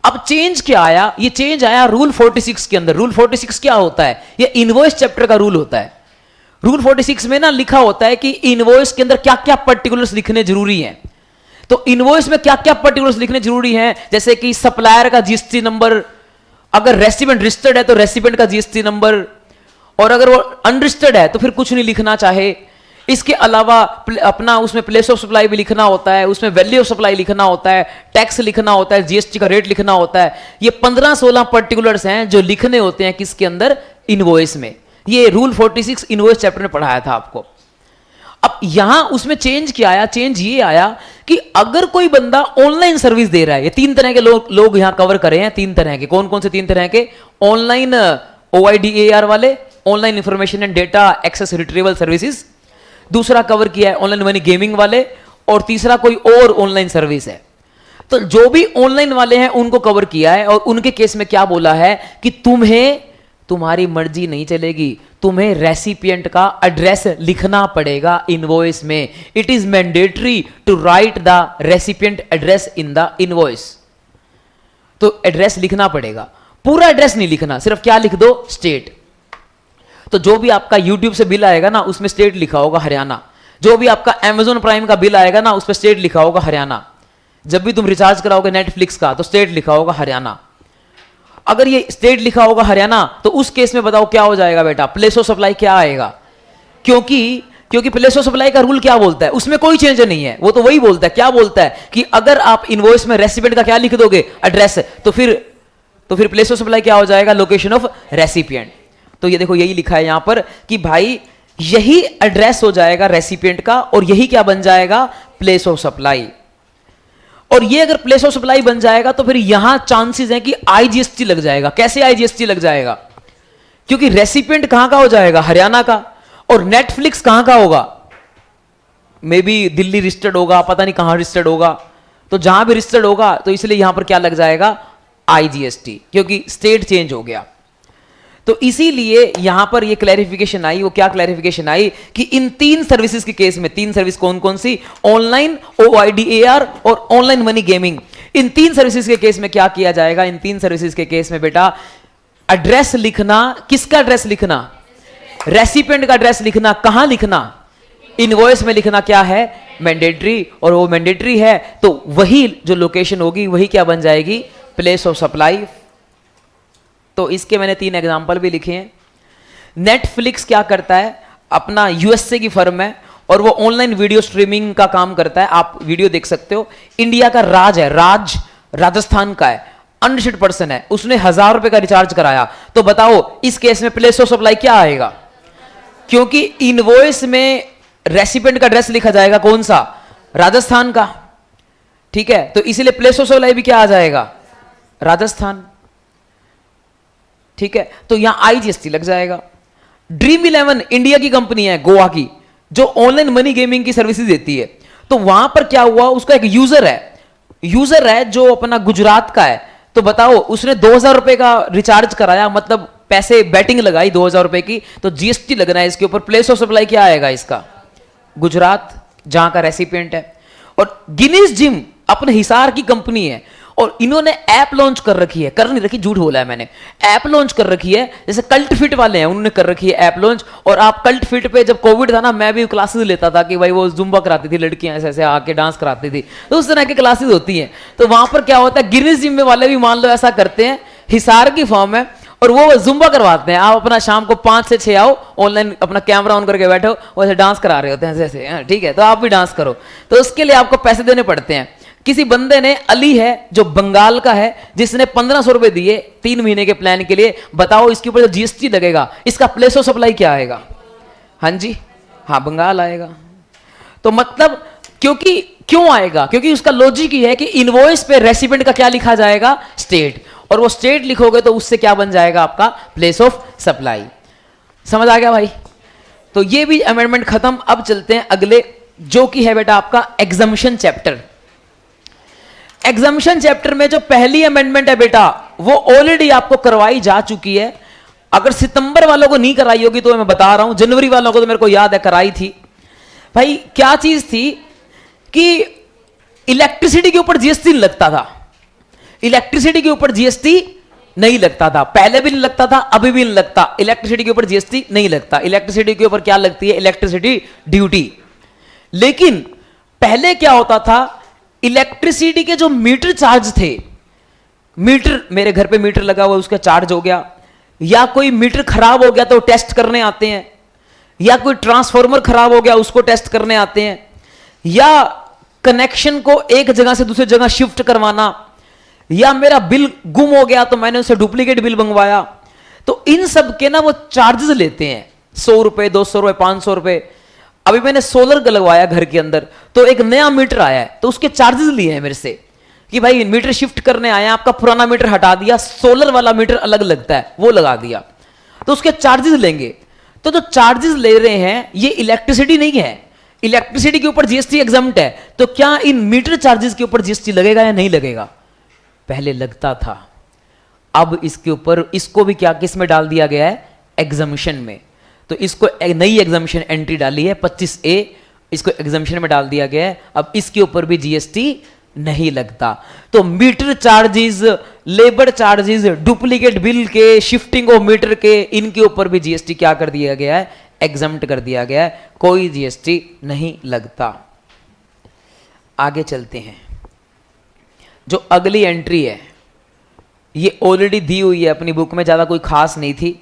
अब चेंज क्या आया, ये चेंज आया रूल 46 के अंदर। रूल 46 क्या होता है, ये इनवॉइस चैप्टर का रूल होता है। रूल 46 में ना लिखा होता है कि इनवॉइस के अंदर क्या क्या पर्टिकुलर्स लिखने जरूरी हैं। तो इनवॉइस में क्या क्या पर्टिकुलर्स लिखने जरूरी हैं, जैसे कि सप्लायर का GST नंबर, अगर रेसिपिएंट रजिस्टर्ड है तो रेसिपिएंट का GST नंबर, और अगर वो अनरजिस्टर्ड है तो फिर कुछ नहीं लिखना चाहे। इसके अलावा अपना उसमें प्लेस ऑफ सप्लाई भी लिखना होता है, उसमें वैल्यू ऑफ सप्लाई लिखना होता है, टैक्स लिखना होता है, GST का रेट लिखना होता है। ये 15-16 पर्टिकुलर्स हैं जो लिखने होते हैं किसके अंदर, इनवॉइस में। ये रूल 46 इनवॉइस चैप्टर में पढ़ाया था आपको। अब यहां उसमें चेंज क्या आया, चेंज ये आया कि अगर कोई बंदा ऑनलाइन सर्विस दे रहा है, ये तीन तरह के लोग यहां कवर करे हैं, तीन तरह के, कौन कौन से तीन तरह के, ऑनलाइन OIDAR वाले, online information and data access retrieval services, दूसरा कवर किया है ऑनलाइन मनी गेमिंग वाले, और तीसरा कोई और ऑनलाइन सर्विस है। तो जो भी ऑनलाइन वाले हैं उनको कवर किया है, और उनके केस में क्या बोला है कि तुम्हारी मर्जी नहीं चलेगी, तुम्हें रेसिपिएंट का एड्रेस लिखना पड़ेगा इनवॉइस में। It is mandatory to write the recipient address in the invoice. तो एड्रेस लिखना पड़ेगा, पूरा एड्रेस नहीं लिखना, सिर्फ क्या लिख दो, स्टेट। तो जो भी आपका यूट्यूब से बिल आएगा ना, उसमें स्टेट लिखा होगा हरियाणा। जो भी आपका Amazon प्राइम का बिल आएगा ना, उस पर स्टेट लिखा होगा हरियाणा। जब भी तुम रिचार्ज कराओगे नेटफ्लिक्स का, तो स्टेट लिखा होगा हरियाणा। अगर ये स्टेट लिखा होगा हरियाणा, तो उस केस में बताओ क्या हो जाएगा बेटा, प्लेस ऑफ सप्लाई क्या आएगा? क्योंकि प्लेस ऑफ सप्लाई का रूल क्या बोलता है, उसमें कोई चेंज नहीं है, वो तो वही बोलता है। क्या बोलता है कि अगर आप इनवॉइस में रेसिपिएंट का क्या लिख दोगे, एड्रेस, तो फिर प्लेस ऑफ सप्लाई क्या हो जाएगा, लोकेशन ऑफ रेसिपिएंट। तो ये देखो, यही लिखा है यहां पर कि भाई यही एड्रेस हो जाएगा रेसिपिएंट का, और यही क्या बन जाएगा, प्लेस ऑफ सप्लाई। और ये अगर प्लेस ऑफ सप्लाई बन जाएगा तो फिर यहां चांसेस हैं कि IGST लग जाएगा। कैसे IGST लग जाएगा? क्योंकि रेसिपिएंट कहां का हो जाएगा, हरियाणा का, और नेटफ्लिक्स कहां का होगा, मे बी दिल्ली रजिस्टर्ड होगा, पता नहीं कहां रजिस्टर्ड होगा। तो जहां भी रजिस्टर्ड होगा, तो इसलिए यहां पर क्या लग जाएगा, IGST, क्योंकि स्टेट चेंज हो गया। तो इसीलिए यहां पर ये क्लैरिफिकेशन आई। वो क्या क्लैरिफिकेशन आई कि इन तीन सर्विसेज के केस में, तीन सर्विस कौन कौन सी, ऑनलाइन, OIDAR और ऑनलाइन मनी गेमिंग, इन तीन सर्विसेज के केस में क्या किया जाएगा, इन तीन सर्विसेज के केस में बेटा एड्रेस लिखना, किसका एड्रेस लिखना, रेसिपिएंट का एड्रेस लिखना, कहां लिखना, इनवॉइस में लिखना क्या है, मैंडेटरी। और वो मैंडेटरी है तो वही जो लोकेशन होगी वही क्या बन जाएगी, प्लेस ऑफ सप्लाई। तो इसके मैंने तीन एग्जांपल भी लिखे हैं। नेटफ्लिक्स क्या करता है, अपना USA की फर्म है, और वो ऑनलाइन वीडियो स्ट्रीमिंग का काम करता है। आप वीडियो देख सकते हो। इंडिया का राज है, राजस्थान का है, अनरिस्ट्रिक्टेड पर्सन है, उसने 1000 रुपए का रिचार्ज कराया। तो बताओ इस केस में प्लेस ऑफ सप्लाई क्या आएगा? क्योंकि इनवॉइस में रेसिपिएंट का एड्रेस लिखा जाएगा, कौन सा, राजस्थान का, ठीक है। तो इसलिए प्लेस ऑफ सप्लाई भी क्या आ जाएगा, राजस्थान, ठीक है। तो यहां IGST लग जाएगा। ड्रीम 11 इंडिया की कंपनी है, गोवा की, जो ऑनलाइन मनी गेमिंग की सर्विसेज देती है। तो वहां पर क्या हुआ, उसका एक यूजर है जो अपना गुजरात का है। तो बताओ उसने 2000 रुपए का रिचार्ज कराया, मतलब पैसे बैटिंग लगाई 2000 रुपए की, तो GST लगना है इसके ऊपर। प्लेस ऑफ सप्लाई क्या आएगा इसका, गुजरात, जहां का रेसिपिएंट है। और गिनीज जिम अपने हिसार की कंपनी है, और इन्होंने ऐप लॉन्च कर रखी है, कर नहीं रखी, झूठ बोला है मैंने, ऐप लॉन्च कर रखी है। जैसे कल्ट फिट वाले हैं, उन्होंने कर रखी है ऐप लॉन्च। और आप कल्ट फिट पे, जब कोविड था ना, मैं भी क्लासेस लेता था कि भाई वो जुम्बा कराती थी लड़कियां, ऐसे ऐसे आके डांस कराती थी, तो उस तरह की क्लासेस होती हैं। तो वहां पर क्या होता है, गिनीज जिम वाले भी मान लो ऐसा करते हैं, हिसार की फॉर्म है, और वो जुम्बा करवाते हैं। आप अपना शाम को 5 से 6 आओ, ऑनलाइन अपना कैमरा ऑन करके बैठो, वैसे डांस करा रहे होते हैं जैसे, ठीक है। तो आप भी डांस करो, तो उसके लिए आपको पैसे देने पड़ते हैं। किसी बंदे ने, अली है जो बंगाल का है, जिसने 1500 रुपए दिए 3 महीने के प्लान के लिए। बताओ इसके ऊपर जो GST लगेगा, इसका प्लेस ऑफ सप्लाई क्या आएगा, हाँ जी, हाँ बंगाल आएगा। तो मतलब क्यों आएगा, क्योंकि उसका लॉजिक ही है कि इनवॉइस पे रेसिपिएंट का क्या लिखा जाएगा, स्टेट, और वो स्टेट लिखोगे तो उससे क्या बन जाएगा आपका, प्लेस ऑफ सप्लाई। समझ आ गया भाई? तो ये भी अमेंडमेंट खत्म। अब चलते हैं अगले, जो कि है बेटा आपका एग्जम्पशन चैप्टर। एग्जम्पशन चैप्टर में जो पहली अमेंडमेंट है बेटा, वो ऑलरेडी आपको करवाई जा चुकी है। अगर सितंबर वालों को नहीं कराई होगी तो मैं बता रहा हूं, जनवरी वालों को तो मेरे को याद है कराई थी। भाई क्या चीज थी कि इलेक्ट्रिसिटी के ऊपर GST नहीं लगता था, इलेक्ट्रिसिटी के ऊपर GST नहीं लगता था, पहले भी नहीं लगता था, अभी भी नहीं लगता। इलेक्ट्रिसिटी के ऊपर GST नहीं लगता। इलेक्ट्रिसिटी के ऊपर क्या लगती है, इलेक्ट्रिसिटी ड्यूटी। लेकिन पहले क्या होता था, इलेक्ट्रिसिटी के जो मीटर चार्ज थे, मीटर, मेरे घर पे मीटर लगा हुआ, उसका चार्ज हो गया, या कोई मीटर खराब हो गया तो टेस्ट करने आते हैं, या कोई ट्रांसफार्मर खराब हो गया उसको टेस्ट करने आते हैं, या कनेक्शन को एक जगह से दूसरी जगह शिफ्ट करवाना, या मेरा बिल गुम हो गया तो मैंने उसे डुप्लीकेट बिल मंगवाया। तो इन सब के ना वो चार्जेस लेते हैं, 100 रुपए, 200 रुपए, 500 रुपए। अभी मैंने सोलर का लगवाया घर के अंदर, तो एक नया मीटर आया है, तो उसके चार्जेस लिए हैं मेरे से कि भाई मीटर शिफ्ट करने आया, आपका पुराना मीटर हटा दिया, सोलर वाला मीटर अलग लगता है वो लगा दिया, तो उसके चार्जेस लेंगे। तो जो चार्जेस ले रहे हैं ये इलेक्ट्रिसिटी नहीं है, इलेक्ट्रिसिटी के ऊपर जीएसटी एग्जम्प्ट है, तो क्या इन मीटर चार्जेस के ऊपर जीएसटी लगेगा या नहीं लगेगा? पहले लगता था, अब इसके ऊपर इसको भी क्या किस में डाल दिया गया है? एग्जम्पशन में। तो इसको नई एग्जम्पशन एंट्री डाली है 25A, इसको एग्जम्पशन में डाल दिया गया है, अब इसके ऊपर भी जीएसटी नहीं लगता। तो meter charges, labour charges, duplicate bill के, शिफ्टिंग ऑफ मीटर के, इनके ऊपर भी जीएसटी क्या कर दिया गया है? एग्जम्प्ट कर दिया गया है, कोई जीएसटी नहीं लगता। आगे चलते हैं। जो अगली एंट्री है ये ऑलरेडी दी हुई है अपनी बुक में, ज़्यादा कोई खास नहीं थी।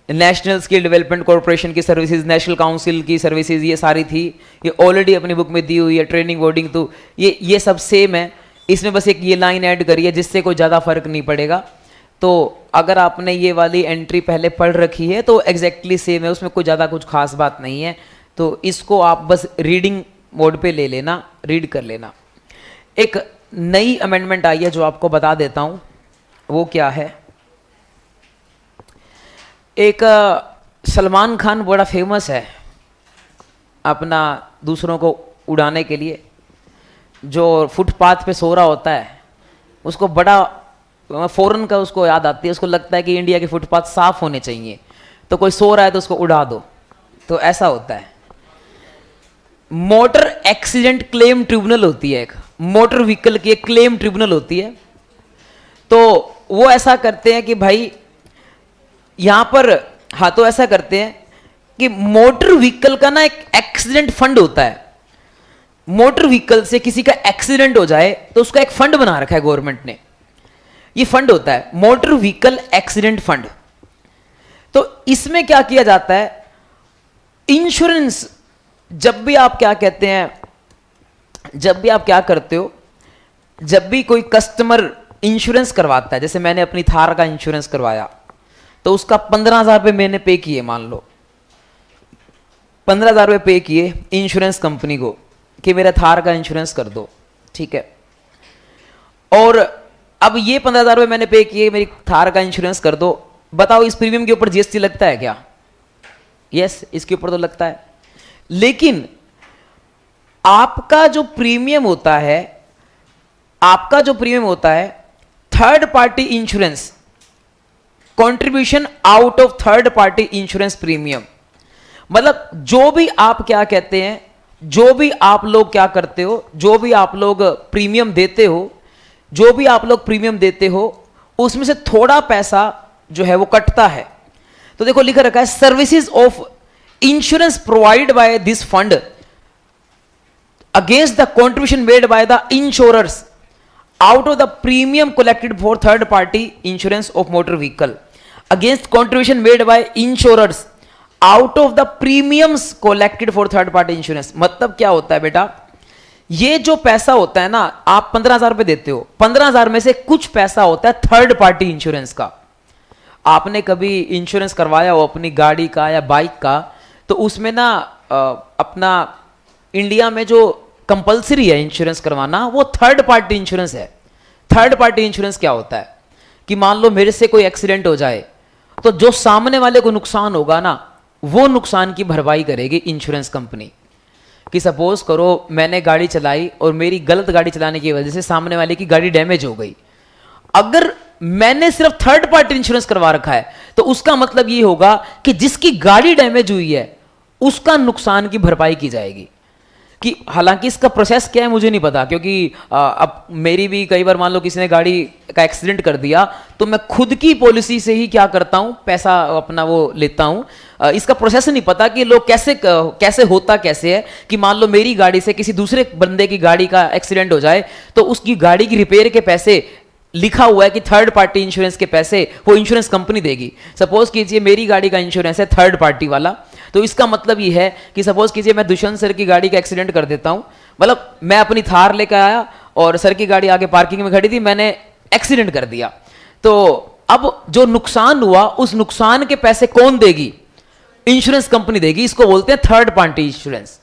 नेशनल स्किल डेवलपमेंट कॉर्पोरेशन की सर्विसेज, नेशनल काउंसिल की सर्विसेज, ये सारी थी, ये ऑलरेडी अपनी बुक में दी हुई है। ट्रेनिंग बोर्डिंग तो ये सब सेम है, इसमें बस एक ये लाइन ऐड करी है जिससे कोई ज़्यादा फर्क नहीं पड़ेगा। तो अगर आपने ये वाली एंट्री पहले पढ़ रखी है तो एग्जैक्टली सेम है, उसमें कोई ज़्यादा कुछ खास बात नहीं है, तो इसको आप बस रीडिंग मोड पे ले लेना, रीड कर लेना। एक नई अमेंडमेंट आई है जो आपको बता देता हूँ, वो क्या है। एक सलमान खान बड़ा फेमस है अपना दूसरों को उड़ाने के लिए, जो फुटपाथ पे सो रहा होता है उसको बड़ा फौरन का उसको याद आती है, उसको लगता है कि इंडिया के फुटपाथ साफ होने चाहिए, तो कोई सो रहा है तो उसको उड़ा दो, तो ऐसा होता है। मोटर एक्सीडेंट क्लेम ट्रिब्यूनल होती है, एक मोटर व्हीकल की एक क्लेम ट्रिब्यूनल होती है, तो वो ऐसा करते हैं कि भाई यहां पर, हाँ तो ऐसा करते हैं कि मोटर व्हीकल का ना एक एक्सीडेंट फंड होता है। मोटर व्हीकल से किसी का एक्सीडेंट हो जाए तो उसका एक फंड बना रखा है गवर्नमेंट ने, ये फंड होता है मोटर व्हीकल एक्सीडेंट फंड। तो इसमें क्या किया जाता है, इंश्योरेंस, जब भी आप क्या कहते हैं, जब भी आप क्या करते हो, जब भी कोई कस्टमर इंश्योरेंस करवाता है, जैसे मैंने अपनी थार का इंश्योरेंस करवाया तो उसका 15,000 रुपये मैंने पे किए, मान लो 15,000 रुपये पे किए इंश्योरेंस कंपनी को कि मेरा थार का इंश्योरेंस कर दो, ठीक है। और अब ये 15,000 रुपये मैंने पे किए, मेरी थार का इंश्योरेंस कर दो, बताओ इस प्रीमियम के ऊपर जीएसटी लगता है क्या? यस, इसके ऊपर तो लगता है। लेकिन आपका जो प्रीमियम होता है, आपका जो प्रीमियम होता है third party insurance, contribution out of third party insurance premium, मतलब जो भी आप क्या कहते हैं, जो भी आप लोग क्या करते हो, जो भी आप लोग प्रीमियम देते हो, जो भी आप लोग प्रीमियम देते हो, उसमें से थोड़ा पैसा जो है वो कटता है। तो देखो लिखा रखा है, services of insurance provide by this fund against the contribution made by the insurers out of the premium collected for third party insurance of motor vehicle against contribution made by insurers out of the premiums collected for third party insurance। मतलब क्या होता है बेटा, ये जो पैसा होता है ना, आप 15,000 रुपए देते हो, 15,000 में से कुछ पैसा होता है थर्ड पार्टी इंश्योरेंस का। आपने कभी इंश्योरेंस करवाया हो अपनी गाड़ी का या बाइक का, तो उसमें ना अपना इंडिया में जो कंपलसरी है इंश्योरेंस करवाना, वो थर्ड पार्टी इंश्योरेंस है। थर्ड पार्टी इंश्योरेंस क्या होता है कि मान लो मेरे से कोई एक्सीडेंट हो जाए तो जो सामने वाले को नुकसान होगा ना, वो नुकसान की भरपाई करेगी इंश्योरेंस कंपनी। कि सपोज करो मैंने गाड़ी चलाई और मेरी गलत गाड़ी चलाने की वजह से सामने वाले की गाड़ी डैमेज हो गई, अगर मैंने सिर्फ थर्ड पार्टी इंश्योरेंस करवा रखा है तो उसका मतलब ये होगा कि जिसकी गाड़ी डैमेज हुई है उसका नुकसान की भरपाई की जाएगी। कि हालांकि इसका प्रोसेस क्या है मुझे नहीं पता, क्योंकि अब मेरी भी कई बार मान लो किसी ने गाड़ी का एक्सीडेंट कर दिया तो मैं खुद की पॉलिसी से ही क्या करता हूं, पैसा अपना वो लेता हूं। इसका प्रोसेस नहीं पता कि लोग कैसे होता कैसे है कि मान लो मेरी गाड़ी से किसी दूसरे बंदे की गाड़ी का एक्सीडेंट हो जाए तो उसकी गाड़ी की रिपेयर के पैसे लिखा हुआ है कि थर्ड पार्टी इंश्योरेंस के पैसे वो इंश्योरेंस कंपनी देगी। सपोज कीजिए मेरी गाड़ी का इंश्योरेंस है थर्ड पार्टी वाला, तो इसका मतलब ये है कि सपोज कीजिए मैं दुष्यंत सर की गाड़ी का एक्सीडेंट कर देता हूं, मतलब मैं अपनी थार लेकर आया और सर की गाड़ी आगे पार्किंग में खड़ी थी, मैंने एक्सीडेंट कर दिया, तो अब जो नुकसान हुआ उस नुकसान के पैसे कौन देगी? इंश्योरेंस कंपनी देगी, इसको बोलते हैं थर्ड पार्टी इंश्योरेंस।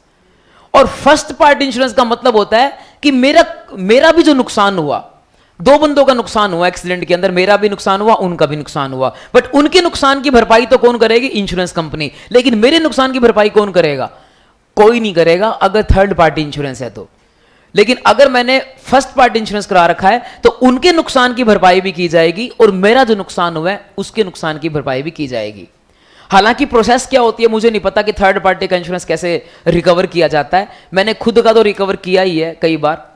और फर्स्ट पार्टी इंश्योरेंस का मतलब होता है कि मेरा भी जो नुकसान हुआ, दो बंदों का नुकसान हुआ एक्सीडेंट के अंदर, मेरा भी नुकसान हुआ, उनका भी नुकसान हुआ, बट उनके नुकसान की भरपाई तो कौन करेगी? Insurance company. लेकिन मेरे नुकसान की भरपाई कौन करेगा? कोई नहीं करेगा अगर थर्ड पार्टी इंश्योरेंस है तो। लेकिन अगर मैंने फर्स्ट पार्टी इंश्योरेंस करा रखा है तो उनके नुकसान की भरपाई भी की जाएगी और मेरा जो नुकसान हुआ है उसके नुकसान की भरपाई भी की जाएगी। हालांकि प्रोसेस क्या होती है मुझे नहीं पता कि थर्ड पार्टी का इंश्योरेंस कैसे रिकवर किया जाता है, मैंने खुद का तो रिकवर किया ही है कई बार।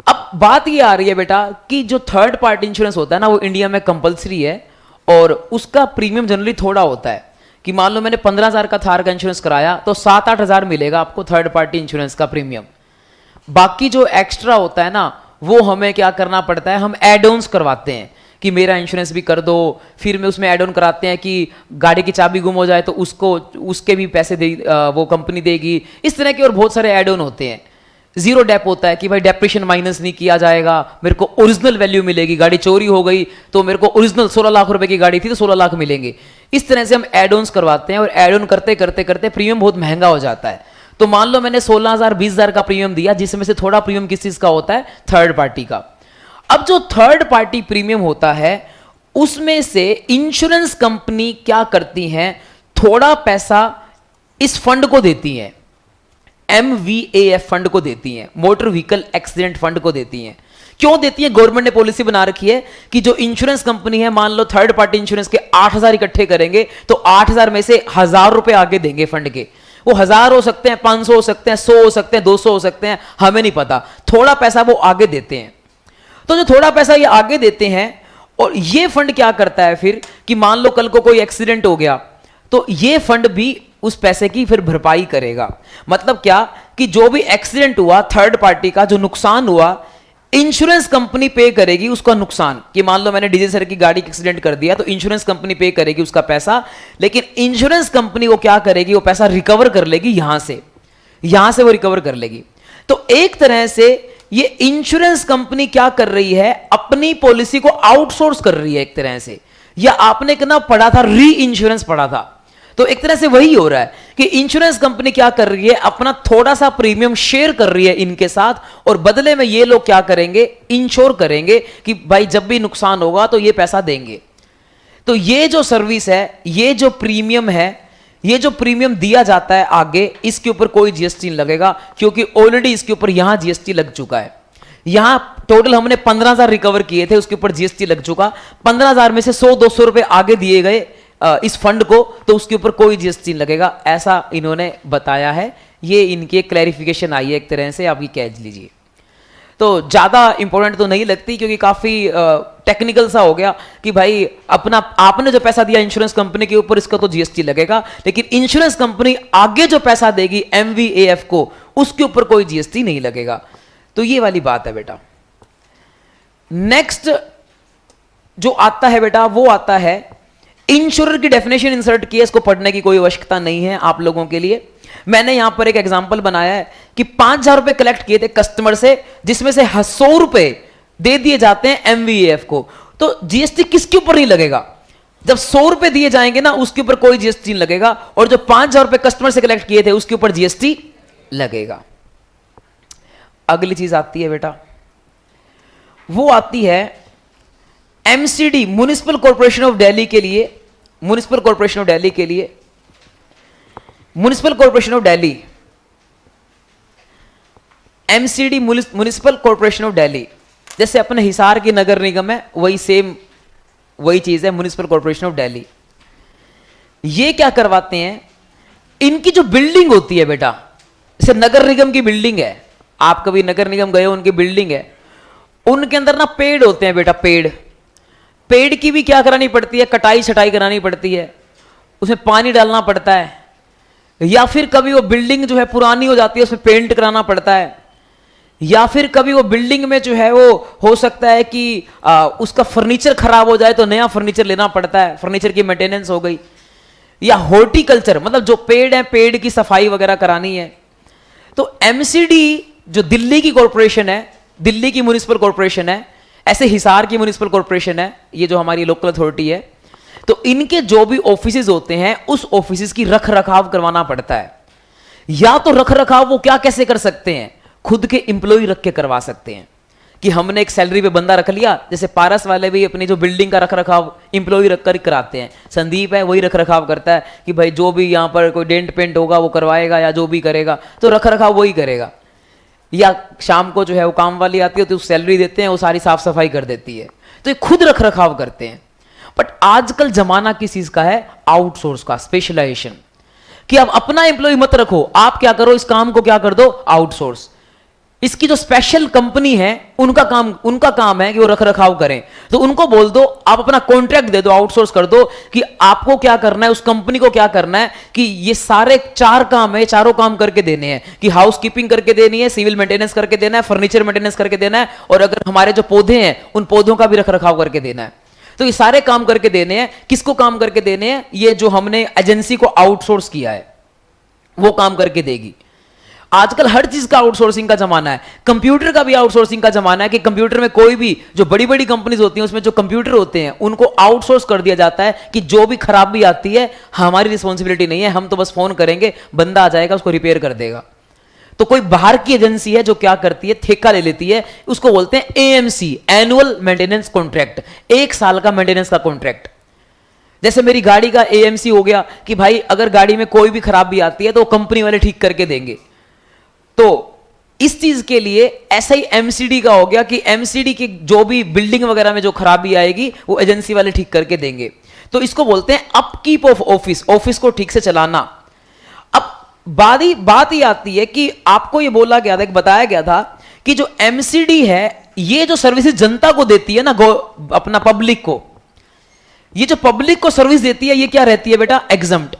अब बात ये आ रही है बेटा कि जो थर्ड पार्टी इंश्योरेंस होता है ना वो इंडिया में कंपलसरी है और उसका प्रीमियम जनरली थोड़ा होता है कि मान लो मैंने 15,000 का थार का इंश्योरेंस कराया तो 7-8 हज़ार मिलेगा आपको थर्ड पार्टी इंश्योरेंस का प्रीमियम। बाकी जो एक्स्ट्रा होता है ना वो हमें क्या करना पड़ता है, हम एड ऑन्स करवाते हैं कि मेरा इंश्योरेंस भी कर दो, फिर में उसमें एड ऑन कराते हैं कि गाड़ी की चाबी गुम हो जाए तो उसके भी पैसे दे वो कंपनी देगी। इस तरह के और बहुत सारे एड ऑन होते हैं। जीरो डेप होता है कि भाई डेप्रेशन माइनस नहीं किया जाएगा, मेरे को ओरिजिनल वैल्यू मिलेगी, गाड़ी चोरी हो गई तो मेरे को ओरिजिनल 16 लाख रुपए की गाड़ी थी तो 16 लाख मिलेंगे। इस तरह से हम एड ऑन्स करवाते हैं और एड ऑन करते करते करते प्रीमियम बहुत महंगा हो जाता है। तो मान लो मैंने 16,000 20,000 का प्रीमियम दिया जिसमें से थोड़ा प्रीमियम किस चीज का होता है? थर्ड पार्टी का। अब जो थर्ड पार्टी प्रीमियम होता है उसमें से इंश्योरेंस कंपनी क्या करती है, थोड़ा पैसा इस फंड को देती है, MVAF फंड को देती हैं, मोटर व्हीकल एक्सीडेंट फंड को देती हैं। क्यों देती है? गवर्नमेंट ने पॉलिसी बना रखी है कि जो इंश्योरेंस कंपनी है मान लो थर्ड पार्टी इंश्योरेंस के 8,000 इकट्ठे करेंगे तो 8,000 में से 1,000 रुपए आगे देंगे फंड के। वो 1,000 हो सकते हैं, 500 हो सकते हैं, 100 हो सकते हैं, 200 हो सकते हैं, हमें नहीं पता। थोड़ा पैसा वो आगे देते हैं। तो जो थोड़ा पैसा ये आगे देते हैं और ये फंड क्या करता है फिर कि मान लो कल को कोई एक्सीडेंट हो गया तो ये फंड भी उस पैसे की फिर भरपाई करेगा। मतलब क्या कि जो भी एक्सीडेंट हुआ थर्ड पार्टी का जो नुकसान हुआ इंश्योरेंस कंपनी पे करेगी उसका नुकसान। कि मान लो मैंने डीजे सर की गाड़ी का एक्सीडेंट कर दिया तो इंश्योरेंस कंपनी पे करेगी उसका पैसा, लेकिन इंश्योरेंस कंपनी वो क्या करेगी, वो पैसा रिकवर कर लेगी यहां से वो रिकवर कर लेगी। तो एक तरह से ये इंश्योरेंस कंपनी क्या कर रही है, अपनी पॉलिसी को आउटसोर्स कर रही है एक तरह से। या आपने कितना पढ़ा था, री इंश्योरेंस पढ़ा था, तो एक तरह से वही हो रहा है कि इंश्योरेंस कंपनी क्या कर रही है, अपना थोड़ा सा प्रीमियम शेयर कर रही है इनके साथ और बदले में ये लोग क्या करेंगे, इंश्योर करेंगे कि भाई जब भी नुकसान होगा तो ये पैसा देंगे। तो ये जो सर्विस है, ये जो प्रीमियम है, ये जो प्रीमियम दिया जाता है आगे, इसके ऊपर कोई जीएसटी नहीं लगेगा क्योंकि ऑलरेडी इसके ऊपर यहां जीएसटी लग चुका है। यहां टोटल हमने 15,000 रिकवर किए थे, उसके ऊपर जीएसटी लग चुका। 15,000 में से 100-200 रुपए आगे दिए गए इस फंड को, तो उसके ऊपर कोई जीएसटी नहीं लगेगा, ऐसा इन्होंने बताया है। ये इनकी क्लैरिफिकेशन आई है एक तरह से, आपकी कैच लीजिए। तो ज्यादा इंपॉर्टेंट तो नहीं लगती क्योंकि काफी टेक्निकल सा हो गया कि भाई अपना आपने जो पैसा दिया इंश्योरेंस कंपनी के ऊपर इसका तो जीएसटी लगेगा, लेकिन इंश्योरेंस कंपनी आगे जो पैसा देगी MVAF को उसके ऊपर कोई जीएसटी नहीं लगेगा। तो ये वाली बात है बेटा। नेक्स्ट जो आता है बेटा वो आता है इंश्योरर की डेफिनेशन इंसर्ट की है, इसको पढ़ने की कोई आवश्यकता नहीं है आप लोगों के लिए। मैंने यहां पर एक एग्जांपल बनाया है कि 5,000 रुपए कलेक्ट किए थे कस्टमर से जिसमें से 100 रुपए दे दिए जाते हैं MVAF को, तो जीएसटी किसके ऊपर नहीं लगेगा? जब 100 रुपए दिए जाएंगे ना उसके ऊपर कोई जीएसटी नहीं लगेगा, और जो 5,000 रुपए कस्टमर से कलेक्ट किए थे उसके ऊपर जीएसटी लगेगा। अगली चीज आती है बेटा, वो आती है MCD municipal corporation of Delhi के लिए। म्युनिसिपल कॉर्पोरेशन ऑफ दिल्ली के लिए, municipal corporation of Delhi, MCD municipal corporation of Delhi, जैसे अपने हिसार की नगर निगम है वही सेम वही चीज है म्युनिसिपल कॉर्पोरेशन ऑफ दिल्ली। ये क्या करवाते हैं, इनकी जो बिल्डिंग होती है बेटा, जैसे नगर निगम की बिल्डिंग है, आप कभी नगर निगम गए हो, उनकी बिल्डिंग है, उनके अंदर ना पेड़ होते हैं बेटा, पेड़ की भी क्या करानी पड़ती है, कटाई छटाई करानी पड़ती है, उसमें पानी डालना पड़ता है, या फिर कभी वो बिल्डिंग जो है पुरानी हो जाती है उसमें पेंट कराना पड़ता है, या फिर कभी वो बिल्डिंग में जो है वो हो सकता है कि उसका फर्नीचर खराब हो जाए तो नया फर्नीचर लेना पड़ता है, फर्नीचर की मेंटेनेंस हो गई, या हॉर्टिकल्चर मतलब जो पेड़ है पेड़ की सफाई वगैरह करानी है। तो MCD जो दिल्ली की कॉर्पोरेशन है, दिल्ली की म्युनिसिपल कॉर्पोरेशन है, ऐसे हिसार की म्युनिसिपल कॉर्पोरेशन है, ये जो हमारी लोकल अथॉरिटी है, तो इनके जो भी ऑफिसेज होते हैं उस ऑफिसेज की रख रखाव करवाना पड़ता है। या तो रख रखाव वो क्या कैसे कर सकते हैं, खुद के एम्प्लॉय रख के करवा सकते हैं कि हमने एक सैलरी पे बंदा रख लिया, जैसे पारस वाले भी अपनी जो बिल्डिंग का रख रखाव एम्प्लॉय रख कर कराते हैं। संदीप है वही रख रखाव करता है कि भाई जो भी यहाँ पर कोई डेंट पेंट होगा वो करवाएगा या जो भी करेगा, तो रख रखाव वही करेगा। या शाम को जो है वो काम वाली आती है तो सैलरी देते हैं, वो सारी साफ सफाई कर देती है, तो ये खुद रख रखाव करते हैं। बट आजकल जमाना किस चीज का है, आउटसोर्स का, स्पेशलाइजेशन, कि अब अपना एम्प्लॉय मत रखो, आप क्या करो इस काम को क्या कर दो आउटसोर्स। इसकी जो स्पेशल कंपनी है उनका काम है कि वो रख रखाव करें, तो उनको बोल दो आप अपना कॉन्ट्रैक्ट दे दो, आउटसोर्स कर दो कि आपको क्या करना है, उस कंपनी को क्या करना है कि ये सारे 4 काम है, चारों काम करके देने हैं कि हाउस कीपिंग करके देनी है, सिविल मेंटेनेंस करके देना है, फर्नीचर मेंटेनेंस करके देना है, और अगर हमारे जो पौधे हैं उन पौधों का भी रख रखाव करके देना है। तो ये सारे काम करके देने हैं। किसको काम करके देने हैं, ये जो हमने एजेंसी को आउटसोर्स किया है वो काम करके देगी। आजकल हर चीज का आउटसोर्सिंग का जमाना है, कंप्यूटर का भी आउटसोर्सिंग का जमाना है कि कंप्यूटर में कोई भी जो बड़ी बड़ी कंपनीज होती हैं उसमें जो कंप्यूटर होते हैं उनको आउटसोर्स कर दिया जाता है कि जो भी खराबी आती है हमारी रिस्पॉन्सिबिलिटी नहीं है, हम तो बस फोन करेंगे, बंदा आ जाएगा उसको रिपेयर कर देगा। तो कोई बाहर की एजेंसी है जो क्या करती है, ठेका ले लेती है, उसको बोलते हैं एएमसी, एनुअल मेंटेनेंस कॉन्ट्रैक्ट, 1 साल का मेंटेनेंस का कॉन्ट्रैक्ट। जैसे मेरी गाड़ी का एएमसी हो गया कि भाई अगर गाड़ी में कोई भी खराबी आती है तो कंपनी वाले ठीक करके देंगे। तो इस चीज के लिए ऐसा ही एमसीडी का हो गया कि एमसीडी की जो भी बिल्डिंग वगैरह में जो खराबी आएगी वो एजेंसी वाले ठीक करके देंगे। तो इसको बोलते हैं अपकीप ऑफ ऑफिस, ऑफिस को ठीक से चलाना। अब बात ही आती है कि आपको ये बोला गया था, बताया गया था कि जो एमसीडी है ये जो सर्विसेज जनता को देती है ना, अपना पब्लिक को, ये जो पब्लिक को सर्विस देती है ये क्या रहती है बेटा, एग्जम्प्ट।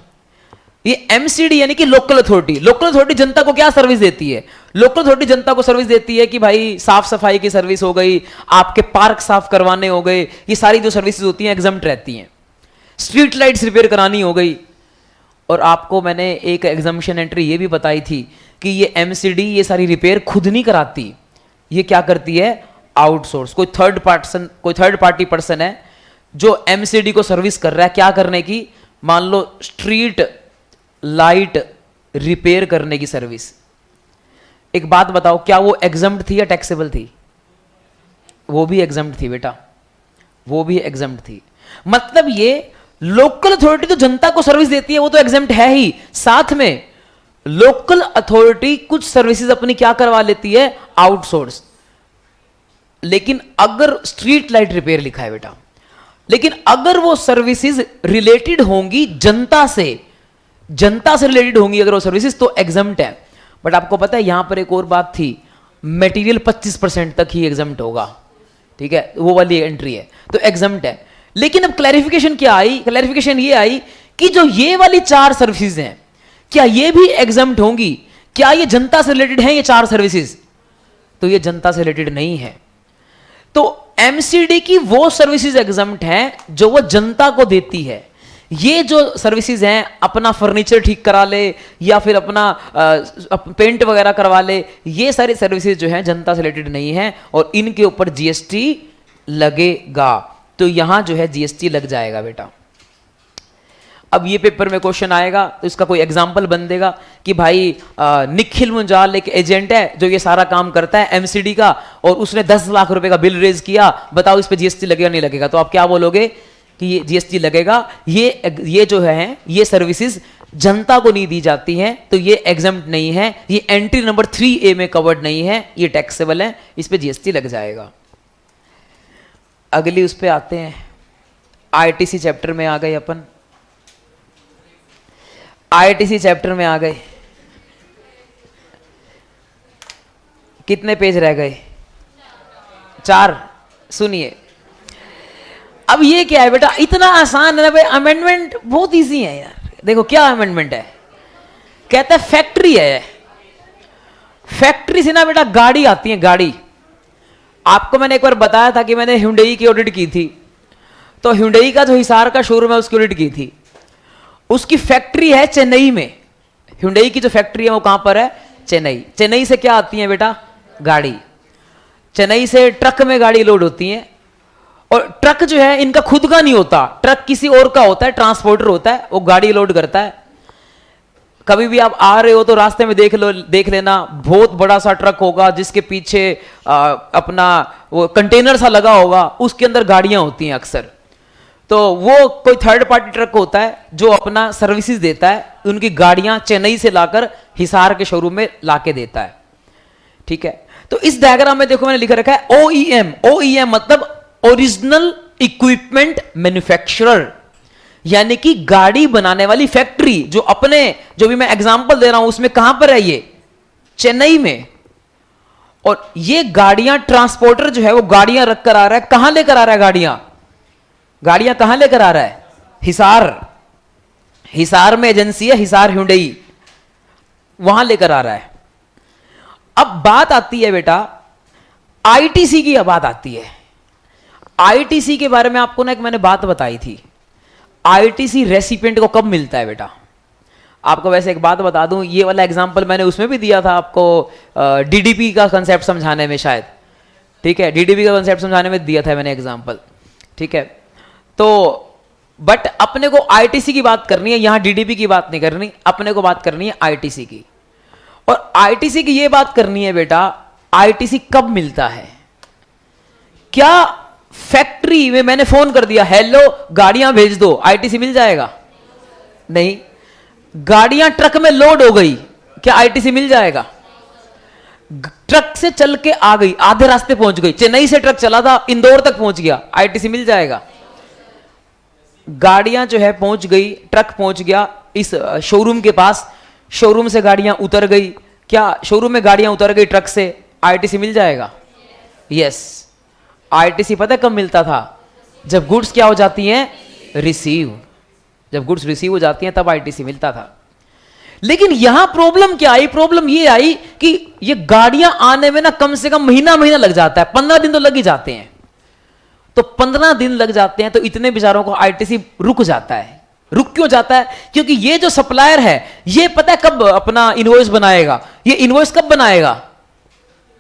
ये एमसीडी यानी कि लोकल अथॉरिटी जनता को क्या सर्विस देती है, लोकल अथॉरिटी जनता को सर्विस देती है कि भाई साफ सफाई की सर्विस हो गई, आपके पार्क साफ करवाने हो गए, ये सारी जो सर्विसेज होती हैं एग्जम्प्ट रहती हैं। स्ट्रीट लाइट्स रिपेयर करानी हो गई। और आपको मैंने एक एग्जामिशन एंट्री ये भी बताई थी कि ये एमसीडी ये सारी रिपेयर खुद नहीं कराती, ये क्या करती है, आउटसोर्स। कोई थर्ड पार्टी पर्सन है जो एमसीडी को सर्विस कर रहा है, क्या करने की, मान लो स्ट्रीट लाइट रिपेयर करने की सर्विस। एक बात बताओ, क्या वो एग्जम्प्ट थी या टैक्सेबल थी? वो भी एग्जम्प्ट थी बेटा, वो भी एग्जम्प्ट थी। मतलब ये लोकल अथॉरिटी तो जनता को सर्विस देती है, वो तो एग्जम्प्ट है ही, साथ में लोकल अथॉरिटी कुछ सर्विसेज अपनी क्या करवा लेती है, आउटसोर्स। लेकिन अगर स्ट्रीट लाइट रिपेयर लिखा है बेटा, लेकिन अगर वो सर्विसेज रिलेटेड होंगी जनता से रिलेटेड होंगी अगर वो सर्विसेज, तो एग्जम्प्ट है। बट आपको पता है यहां पर एक और बात थी, मटेरियल 25% तक ही एग्जम्प्ट होगा, ठीक है, वो वाली एंट्री है, तो एग्जम्प्ट है। लेकिन अब क्लैरिफिकेशन क्या आई, क्लैरिफिकेशन ये आई कि जो ये वाली 4 सर्विसेज हैं क्या ये भी एग्जम्प्ट होंगी, क्या ये जनता से रिलेटेड है ये 4 सर्विसेज? तो ये जनता से रिलेटेड नहीं है। तो एमसीडी की वो सर्विसेज एग्जम्प्ट हैं जो वो जनता को देती है। ये जो सर्विसेज हैं, अपना फर्नीचर ठीक करा ले या फिर अपना पेंट वगैरह करवा ले, ये सारी सर्विसेज जो हैं जनता से रिलेटेड नहीं है और इनके ऊपर जीएसटी लगेगा। तो यहां जो है जीएसटी लग जाएगा बेटा। अब ये पेपर में क्वेश्चन आएगा तो इसका कोई एग्जाम्पल बन देगा कि भाई निखिल मुंजाल एक एजेंट है जो ये सारा काम करता है एमसीडी का, और उसने 10 लाख रुपए का बिल रेज किया, बताओ इस पे जीएसटी लगेगा नहीं लगेगा? तो आप क्या बोलोगे कि ये जीएसटी लगेगा। ये जो है ये सर्विसेज जनता को नहीं दी जाती हैं, तो ये एग्जम्प्ट नहीं है, ये एंट्री नंबर 3A में कवर्ड नहीं है, ये टैक्सेबल है, इस पे जीएसटी लग जाएगा। अगली उस पे आते हैं, आईटीसी चैप्टर में आ गए अपन, आईटीसी चैप्टर में आ गए। कितने पेज रह गए? 4। सुनिए, अब ये क्या है बेटा, इतना आसान है ना भाई, अमेंडमेंट बहुत इजी है यार। देखो क्या अमेंडमेंट है, कहता है फैक्ट्री है, फैक्ट्री से ना बेटा गाड़ी आती है, गाड़ी। आपको मैंने एक बार बताया था कि मैंने ह्युंडई की ऑडिट की थी, तो ह्युंडई का जो हिसार का शोरूम है उसकी ऑडिट की थी। उसकी फैक्ट्री है चेन्नई में, ह्युंडई की जो फैक्ट्री है वो कहां पर है, चेन्नई। चेन्नई से क्या आती है बेटा, गाड़ी। चेन्नई से ट्रक में गाड़ी लोड होती है और ट्रक जो है इनका खुद का नहीं होता, ट्रक किसी और का होता है, ट्रांसपोर्टर होता है, वो गाड़ी लोड करता है। कभी भी आप आ रहे हो तो रास्ते में देख लेना, बहुत बड़ा सा ट्रक होगा जिसके पीछे अपना वो कंटेनर सा लगा होगा, उसके अंदर गाड़ियां होती हैं अक्सर। तो वो कोई थर्ड पार्टी ट्रक होता है जो अपना सर्विसेज देता है, उनकी गाड़ियां चेन्नई से लाकर हिसार के शोरूम में लाके देता है। ठीक है, तो इस डायग्राम में देखो मैंने लिख रखा है OEM। OEM मतलब ओरिजिनल इक्विपमेंट मैन्युफैक्चरर, यानी कि गाड़ी बनाने वाली फैक्ट्री। जो भी मैं एग्जांपल दे रहा हूं उसमें कहां पर है ये, चेन्नई में। और ये गाड़ियां, ट्रांसपोर्टर जो है वो गाड़ियां रख कर आ रहा है, कहां लेकर आ रहा है गाड़ियां कहां लेकर आ रहा है, हिसार में एजेंसी है, हिसार हुंडई, वहां लेकर आ रहा है। अब बात आती है बेटा आईटीसी की, बात आती है आईटीसी के बारे में। आपको ना एक मैंने बात बताई थी, आईटीसी रेसिपिएंट को कब मिलता है बेटा। आपको वैसे एक बात बता दूं, ये वाला एग्जांपल मैंने उसमें भी दिया था आपको, डीडीपी का कंसेप्ट समझाने में शायद। ठीक है, डीडीपी का कंसेप्ट समझाने में दिया था मैंने एग्जांपल। ठीक है, तो बट अपने को आईटीसी की बात करनी है, यहां डीडीपी की बात नहीं करनी, अपने को बात करनी है आईटीसी की। और आईटीसी की ये बात करनी है बेटा, आईटीसी कब मिलता है। क्या फैक्ट्री में मैंने फोन कर दिया, हेलो गाड़ियां भेज दो, आईटीसी मिल जाएगा? नहीं। गाड़ियां ट्रक में लोड हो गई, क्या आईटीसी मिल जाएगा? ट्रक से चल के आ गई, आधे रास्ते पहुंच गई, चेन्नई से ट्रक चला था, इंदौर तक पहुंच गया, आईटीसी मिल जाएगा? गाड़ियां जो है पहुंच गई, ट्रक पहुंच गया इस शोरूम के पास, शोरूम से गाड़ियां उतर गई, क्या शोरूम में गाड़ियां उतर गई ट्रक से, आईटीसी मिल जाएगा? यस। आईटीसी पता है कब मिलता था? जब गुड्स क्या हो जाती हैं, रिसीव। जब गुड्स रिसीव हो जाती हैं तब आईटीसी मिलता था। लेकिन यहां प्रॉब्लम क्या आई? प्रॉब्लम ये आई कि ये गाड़ियां आने में ना कम से कम महीना लग जाता है, 15 दिन तो लग ही जाते हैं। तो 15 दिन लग जाते हैं तो इतने बेचारों को आईटीसी रुक जाता है। रुक क्यों जाता है? क्योंकि ये जो सप्लायर है ये पता है कब अपना इनवॉइस बनाएगा? ये इनवॉइस कब बनाएगा?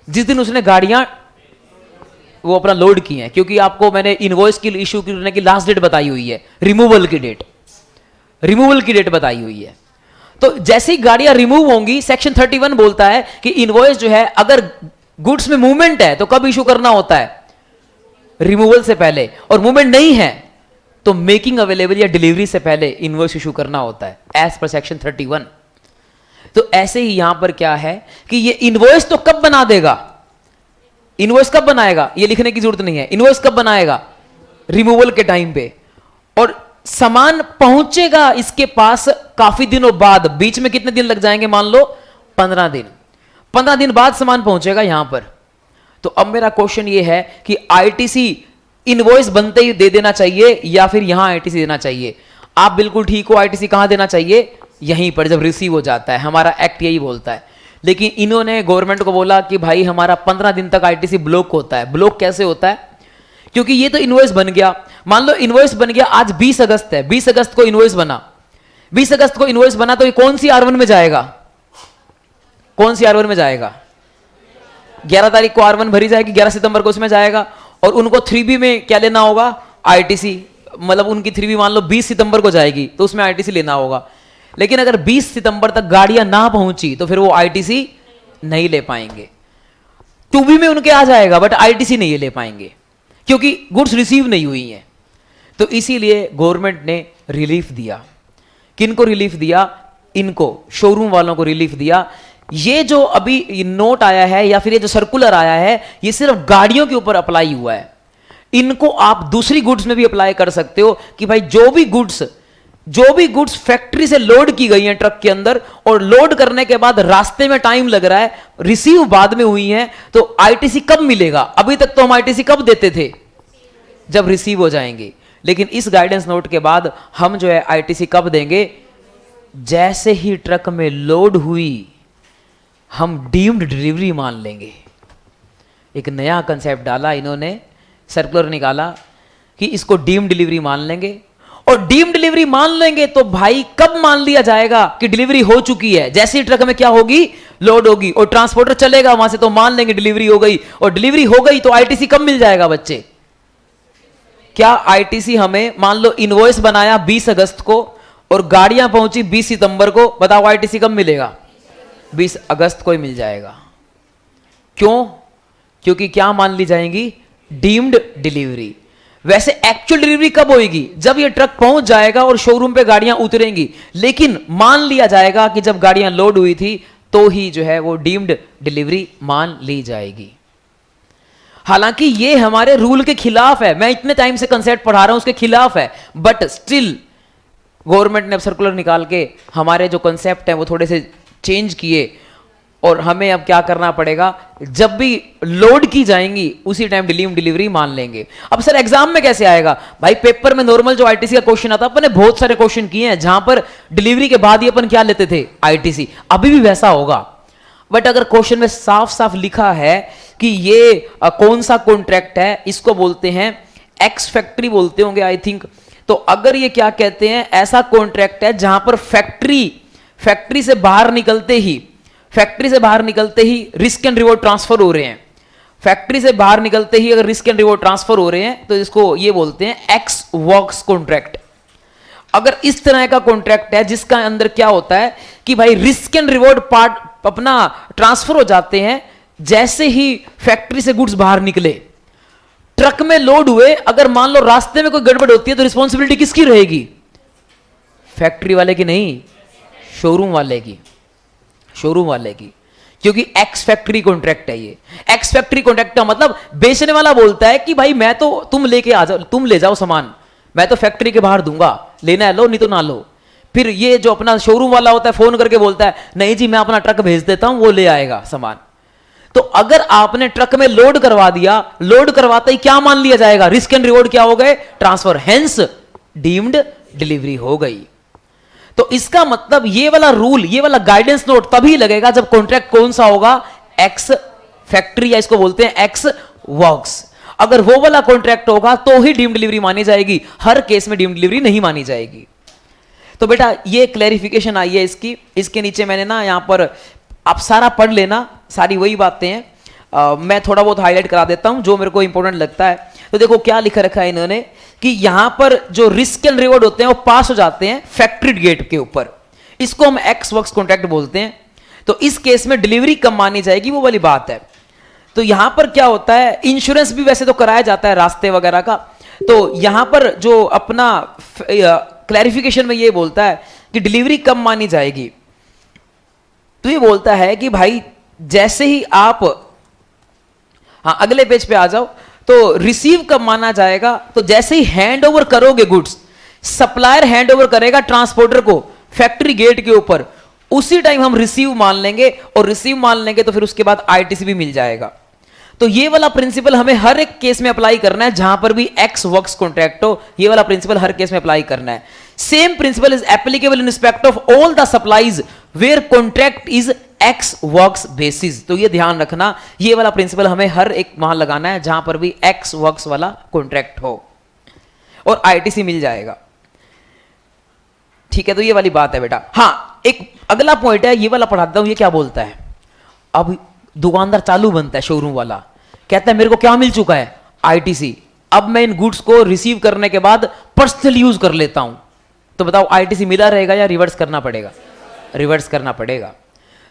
जिस दिन उसने गाड़ियां वो अपना लोड की हैं। क्योंकि आपको मैंने इनवॉइस की इशू करने की लास्ट डेट बताई हुई है, रिमूवल की डेट बताई हुई है। तो जैसे ही गाड़ियां रिमूव होंगी, सेक्शन 31 बोलता है कि इनवॉइस जो है अगर गुड्स में मूवमेंट है तो कब इशू करना होता है? रिमूवल से पहले। और मूवमेंट नहीं है तो मेकिंग अवेलेबल या डिलीवरी से पहले इनवॉइस इशू करना होता है, एज पर सेक्शन 31। तो ऐसे ही यहां पर क्या है कि ये इनवॉइस तो कब बना देगा? इनवॉइस कब बनाएगा? ये लिखने की जरूरत नहीं है। इनवॉइस कब बनाएगा? रिमूवल के टाइम पे। और सामान पहुंचेगा इसके पास काफी दिनों बाद, बीच में कितने दिन लग जाएंगे? मान लो 15 दिन। 15 दिन बाद सामान पहुंचेगा यहां पर। तो अब मेरा क्वेश्चन ये है कि आईटीसी इनवॉइस बनते ही दे देना चाहिए या फिर यहां आईटीसी देना चाहिए? आप बिल्कुल ठीक हो, आईटीसी कहां देना चाहिए? यहीं पर, जब रिसीव हो जाता है। हमारा एक्ट यही बोलता है। लेकिन इन्होंने गवर्नमेंट को बोला कि भाई हमारा 15 दिन तक आईटीसी ब्लॉक होता है। ब्लॉक कैसे होता है? क्योंकि ये तो इनवॉइस बन गया। मान लो इनवॉइस बन गया, आज 20 अगस्त है, 20 अगस्त को इनवॉइस बना, 20 अगस्त को इनवॉइस बना, तो ये कौन सी R1 में जाएगा? कौन सी R1 में जाएगा? 11 तारीख को R1 भरी जाएगी, 11 सितंबर को उसमें जाएगा। और उनको 3B में क्या लेना होगा? आईटीसी। मतलब उनकी 3B मान लो 20 सितंबर को जाएगी तो उसमें आईटीसी लेना होगा। लेकिन अगर 20 सितंबर तक गाड़ियां ना पहुंची तो फिर वो आईटीसी नहीं ले पाएंगे। 2B में उनके आ जाएगा बट आईटीसी नहीं ले पाएंगे क्योंकि गुड्स रिसीव नहीं हुई हैं। तो इसीलिए गवर्नमेंट ने रिलीफ दिया। किनको रिलीफ दिया? इनको, शोरूम वालों को रिलीफ दिया। ये जो अभी नोट आया है या फिर ये जो सर्कुलर आया है, ये सिर्फ गाड़ियों के ऊपर अप्लाई हुआ है। इनको आप दूसरी गुड्स में भी अप्लाई कर सकते हो कि भाई जो भी गुड्स फैक्ट्री से लोड की गई हैं ट्रक के अंदर और लोड करने के बाद रास्ते में टाइम लग रहा है, रिसीव बाद में हुई हैं, तो आईटीसी कब मिलेगा? अभी तक तो हम आईटीसी कब देते थे? जब रिसीव हो जाएंगे। लेकिन इस गाइडेंस नोट के बाद हम जो है आईटीसी कब देंगे? जैसे ही ट्रक में लोड हुई हम डीम्ड डिलीवरी मान लेंगे। एक नया कंसेप्ट डाला इन्होंने, सर्कुलर निकाला कि इसको डीम्ड डिलीवरी मान लेंगे। और डीम्ड डिलीवरी मान लेंगे तो भाई कब मान लिया जाएगा कि डिलीवरी हो चुकी है? जैसे ही ट्रक में क्या होगी? लोड होगी और ट्रांसपोर्टर चलेगा वहां से, तो मान लेंगे डिलीवरी हो गई। और डिलीवरी हो गई तो आईटीसी कब मिल जाएगा बच्चे? क्या आईटीसी हमें, मान लो इनवॉइस बनाया 20 अगस्त को और गाड़ियां पहुंची 20 सितंबर को, बताओ आईटीसी कब मिलेगा? 20 अगस्त को ही मिल जाएगा। क्यों? क्योंकि क्या मान ली जाएंगी? Deemed delivery. वैसे एक्चुअल डिलीवरी कब होगी? जब ये ट्रक पहुंच जाएगा और शोरूम पे गाड़ियां उतरेंगी, लेकिन मान लिया जाएगा कि जब गाड़ियां लोड हुई थी तो ही जो है वो डीम्ड डिलीवरी मान ली जाएगी। हालांकि ये हमारे रूल के खिलाफ है, मैं इतने टाइम से कंसेप्ट पढ़ा रहा हूं उसके खिलाफ है, बट स्टिल गवर्नमेंट ने अब सर्कुलर निकाल के हमारे जो कंसेप्ट है वो थोड़े से चेंज किए और हमें अब क्या करना पड़ेगा, जब भी लोड की जाएंगी उसी टाइम डिलीवरी मान लेंगे। अब सर एग्जाम में कैसे आएगा? भाई पेपर में नॉर्मल जो आईटीसी का क्वेश्चन आता, अपन ने बहुत सारे क्वेश्चन किए हैं जहां पर डिलीवरी के बाद ही अपन क्या लेते थे? आईटीसी। अभी भी वैसा होगा, बट अगर क्वेश्चन में साफ साफ लिखा है कि ये कौन सा कॉन्ट्रैक्ट है, इसको बोलते हैं एक्स फैक्ट्री बोलते होंगे आई थिंक, तो अगर ये क्या कहते हैं, ऐसा कॉन्ट्रैक्ट है जहां पर फैक्ट्री से बाहर निकलते ही रिस्क एंड रिवॉर्ड ट्रांसफर हो रहे हैं, फैक्ट्री से बाहर निकलते ही अगर रिस्क एंड रिवॉर्ड ट्रांसफर हो रहे हैं तो इसको ये बोलते हैं एक्स वर्क्स कॉन्ट्रैक्ट। अगर इस तरह का कॉन्ट्रैक्ट है जिसका अंदर क्या होता है कि भाई रिस्क एंड रिवॉर्ड पार्ट अपना ट्रांसफर हो जाते हैं जैसे ही फैक्ट्री से गुड्स बाहर निकले, ट्रक में लोड हुए, अगर मान लो रास्ते में कोई गड़बड़ होती है तो रिस्पॉन्सिबिलिटी किसकी रहेगी? फैक्ट्री वाले की नहीं, शोरूम वाले की, क्योंकि एक्स फैक्ट्री कॉन्ट्रैक्ट है ये। एक्स फैक्ट्री कॉन्ट्रैक्ट का मतलब बेचने वाला बोलता है कि भाई मैं तो, तुम लेके आ जाओ, तुम ले जाओ सामान, मैं तो फैक्ट्री के बाहर दूंगा, लेना है लो नहीं तो ना लो। फिर ये जो अपना शोरूम वाला होता है फोन करके बोलता है नहीं जी मैं अपना ट्रक भेज देता हूं, वो ले आएगा सामान। तो अगर आपने ट्रक में लोड करवा दिया, लोड करवाते ही क्या मान लिया जाएगा? रिस्क एंड रिवॉर्ड क्या हो गए? ट्रांसफर, हेंस डीम्ड डिलीवरी हो गई। तो इसका मतलब ये वाला रूल, ये वाला गाइडेंस नोट तभी लगेगा जब कॉन्ट्रैक्ट कौन सा होगा? एक्स फैक्ट्री, या इसको बोलते हैं एक्स वर्क्स। अगर वो वाला कॉन्ट्रैक्ट होगा तो ही डीम्ड डिलीवरी मानी जाएगी, हर केस में डीम्ड डिलीवरी नहीं मानी जाएगी। तो बेटा ये क्लैरिफिकेशन आई है इसकी। इसके नीचे मैंने ना यहां पर, आप सारा पढ़ लेना, सारी वही बातें हैं, मैं थोड़ा बहुत हाईलाइट करा देता हूं जो मेरे को इंपॉर्टेंट लगता है। तो देखो क्या लिखा रखा है इन्होंने कि यहां पर जो रिस्क एंड रिवॉर्ड होते हैं वो पास हो जाते हैं फैक्ट्री गेट के ऊपर, इसको हम एक्स वर्क्स कॉन्ट्रैक्ट बोलते हैं। तो इस केस में डिलीवरी कम मानी जाएगी, वो वाली बात है। तो यहां पर क्या होता है, इंश्योरेंस भी वैसे तो कराया जाता है रास्ते वगैरह का, तो यहां पर जो अपना क्लैरिफिकेशन में ये बोलता है कि डिलीवरी कम मानी जाएगी। तो ये बोलता है कि भाई जैसे ही आप, हाँ अगले पेज पे आ जाओ, तो रिसीव कब माना जाएगा? तो जैसे ही हैंड ओवर करोगे गुड्स, सप्लायर हैंड ओवर करेगा ट्रांसपोर्टर को फैक्ट्री गेट के ऊपर, उसी टाइम हम रिसीव मान लेंगे, और रिसीव मान लेंगे तो फिर उसके बाद आईटीसी भी मिल जाएगा। तो ये वाला प्रिंसिपल हमें हर एक केस में अप्लाई करना है जहां पर भी एक्स वर्क्स कॉन्ट्रैक्ट हो, ये वाला प्रिंसिपल हर केस में अप्लाई करना है। Same principle is applicable in respect of all the supplies where contract is ex works basis. तो ये ध्यान रखना, ये वाला प्रिंसिपल हमें हर एक वहां लगाना है जहां पर भी एक्स वर्क्स वाला कॉन्ट्रैक्ट हो, और आईटीसी मिल जाएगा। ठीक है, तो ये वाली बात है बेटा। हाँ एक अगला पॉइंट है, ये वाला पढ़ाता हूं, ये क्या बोलता है। अब दुकानदार चालू बनता है, शोरूम वाला कहता है मेरे को क्या मिल चुका है? आईटीसी। अब मैं इन गुड्स को रिसीव करने के बाद पर्सनल यूज कर लेता हूं, तो बताओ आईटीसी मिला रहेगा या रिवर्स करना पड़ेगा? रिवर्स करना पड़ेगा।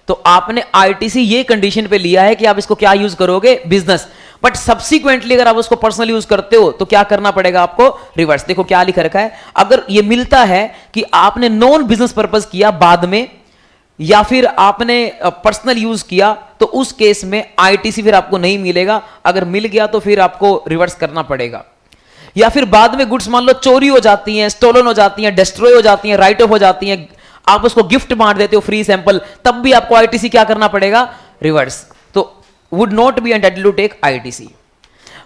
तो आपने आईटीसी ये कंडीशन पे लिया है कि आप इसको क्या यूज करोगे? बिजनेस, बट सब्सिक्वेंटली अगर आप उसको पर्सनल यूज करते हो तो क्या करना पड़ेगा आपको? रिवर्स। देखो क्या लिखा रखा है, अगर ये मिलता है कि आपने नॉन बिजनेस पर्पस किया बाद में, या फिर आपने पर्सनल यूज किया, तो उस केस में आईटीसी फिर आपको नहीं मिलेगा। अगर मिल गया तो फिर आपको रिवर्स करना पड़ेगा। या फिर बाद में गुड्स मान लो चोरी हो जाती हैं, स्टोलन हो जाती हैं, डिस्ट्रॉय हो जाती हैं, राइट ऑफ हो जाती हैं, आप उसको गिफ्ट बांट देते हो फ्री सैंपल, तब भी आपको आईटीसी क्या करना पड़ेगा? रिवर्स। तो would not be entitled to take ITC.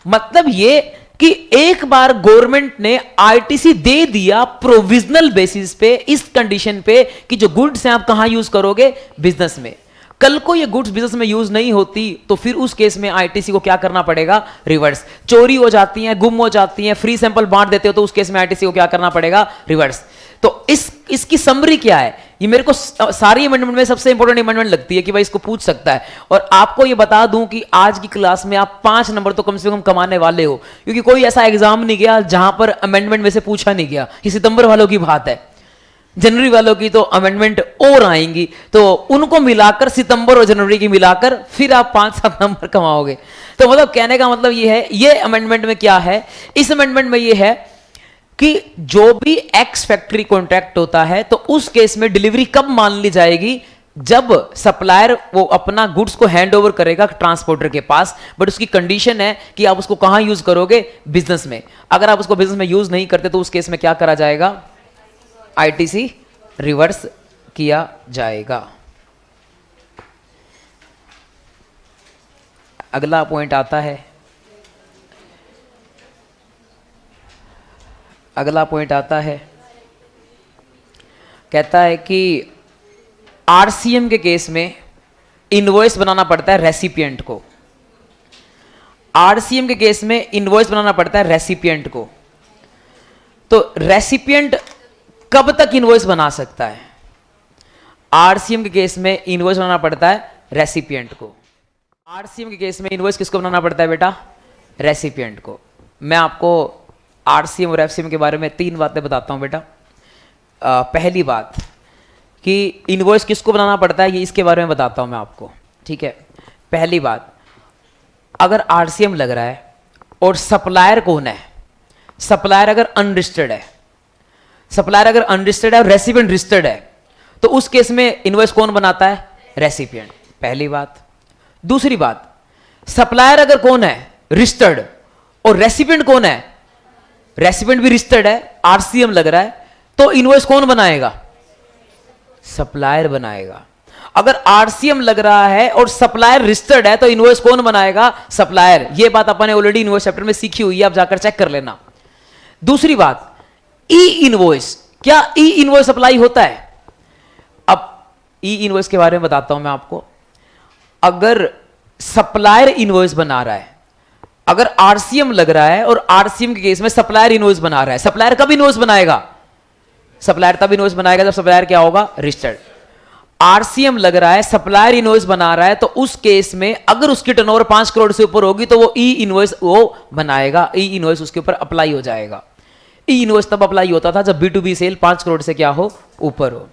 मतलब ये कि एक बार गवर्नमेंट ने आईटीसी दे दिया प्रोविजनल बेसिस पे, इस कंडीशन पे कि जो गुड्स हैं आप कहां यूज करोगे? बिजनेस में। कल को ये गुड्स बिजनेस में यूज नहीं होती तो फिर उस केस में आईटीसी को क्या करना पड़ेगा? रिवर्स। चोरी हो जाती है, गुम हो जाती है, फ्री सैंपल बांट देते हो, तो उस केस में आईटीसी को क्या करना पड़ेगा? रिवर्स। तो इसकी समरी क्या है? ये मेरे को सारी अमेंडमेंट में सबसे इंपॉर्टेंट अमेंडमेंट लगती है कि भाई इसको पूछ सकता है। और आपको ये बता दूं कि आज की क्लास में आप 5 नंबर तो कम से कम कमाने वाले हो, क्योंकि कोई ऐसा एग्जाम नहीं गया जहां पर अमेंडमेंट में से पूछा नहीं गया। ये सितंबर वालों की बात है, जनवरी वालों की तो अमेंडमेंट और आएंगी, तो उनको मिलाकर सितंबर और जनवरी की मिलाकर फिर आप 5-7 नंबर कमाओगे। तो मतलब कहने का मतलब ये है, ये अमेंडमेंट में क्या है, इस अमेंडमेंट में ये है कि जो भी एक्स फैक्ट्री कॉन्ट्रैक्ट होता है तो उस केस में डिलीवरी कब मान ली जाएगी, जब सप्लायर वो अपना गुड्स को हैंड ओवर करेगा ट्रांसपोर्टर के पास। बट उसकी कंडीशन है कि आप उसको कहां यूज करोगे, बिजनेस में। अगर आप उसको बिजनेस में यूज नहीं करते तो उस केस में क्या करा जाएगा, आईटीसी रिवर्स किया जाएगा। अगला पॉइंट आता है, अगला पॉइंट आता है, कहता है कि आरसीएम के केस में इनवॉइस बनाना पड़ता है रेसिपिएंट को। आरसीएम के केस में इनवॉइस बनाना पड़ता है रेसिपिएंट को। तो रेसिपिएंट कब तक इनवॉइस बना सकता है? आरसीएम के केस में इनवॉइस बनाना पड़ता है रेसिपिएंट को। आरसीएम के केस में इनवॉइस किसको बनाना पड़ता है बेटा? रेसिपिएंट को। मैं आपको आरसीएम और एफसीएम के बारे में 3 बातें बताता हूं बेटा। पहली बात कि इनवॉइस किसको बनाना पड़ता है, ये इसके बारे में बताता हूं मैं आपको, ठीक है। पहली बात, अगर आरसीएम लग रहा है और सप्लायर कौन है, सप्लायर अगर अनरजिस्टर्ड है, सप्लायर अगर अनरजिस्टर्ड है और रेसिपिएंट रजिस्टर्ड है, तो उस केस में इनवॉइस कौन बनाता है? रेसिपिएंट। पहली बात। दूसरी बात, सप्लायर अगर कौन है? रजिस्टर्ड, और रेसिपिएंट कौन है? रेसिपिएंट भी रजिस्टर्ड है, आरसीएम लग रहा है, तो इनवॉइस कौन बनाएगा? सप्लायर बनाएगा। अगर आरसीएम लग रहा है और सप्लायर रजिस्टर्ड है तो इनवॉइस कौन बनाएगा? सप्लायर। ये बात अपन ने ऑलरेडी इनवॉइस चैप्टर में सीखी हुई है, आप जाकर चेक कर लेना। दूसरी बात, ई इनवॉइस। क्या ई इनवॉइस अप्लाई होता है? अब ई इनवॉइस के बारे में बताता हूं मैं आपको। अगर सप्लायर इनवॉइस बना रहा है, अगर आरसीएम लग रहा है और आरसीएम के केस में सप्लायर इनवॉइस बना रहा है, सप्लायर कब इनवॉइस बनाएगा? सप्लायर तब इनवॉइस बनाएगा जब सप्लायर क्या होगा? रजिस्टर्ड। आरसीएम लग रहा है, सप्लायर इनवॉइस बना रहा है, तो उस केस में अगर उसकी टर्नओवर 5 करोड़ से ऊपर होगी तो वो ई इनवॉइस वो बनाएगा, ई इनवॉइस उसके ऊपर अप्लाई हो जाएगा। ई इनवॉइस तब अप्लाई होता था जब B2B सेल 5 करोड़ से क्या हो? ऊपर हो।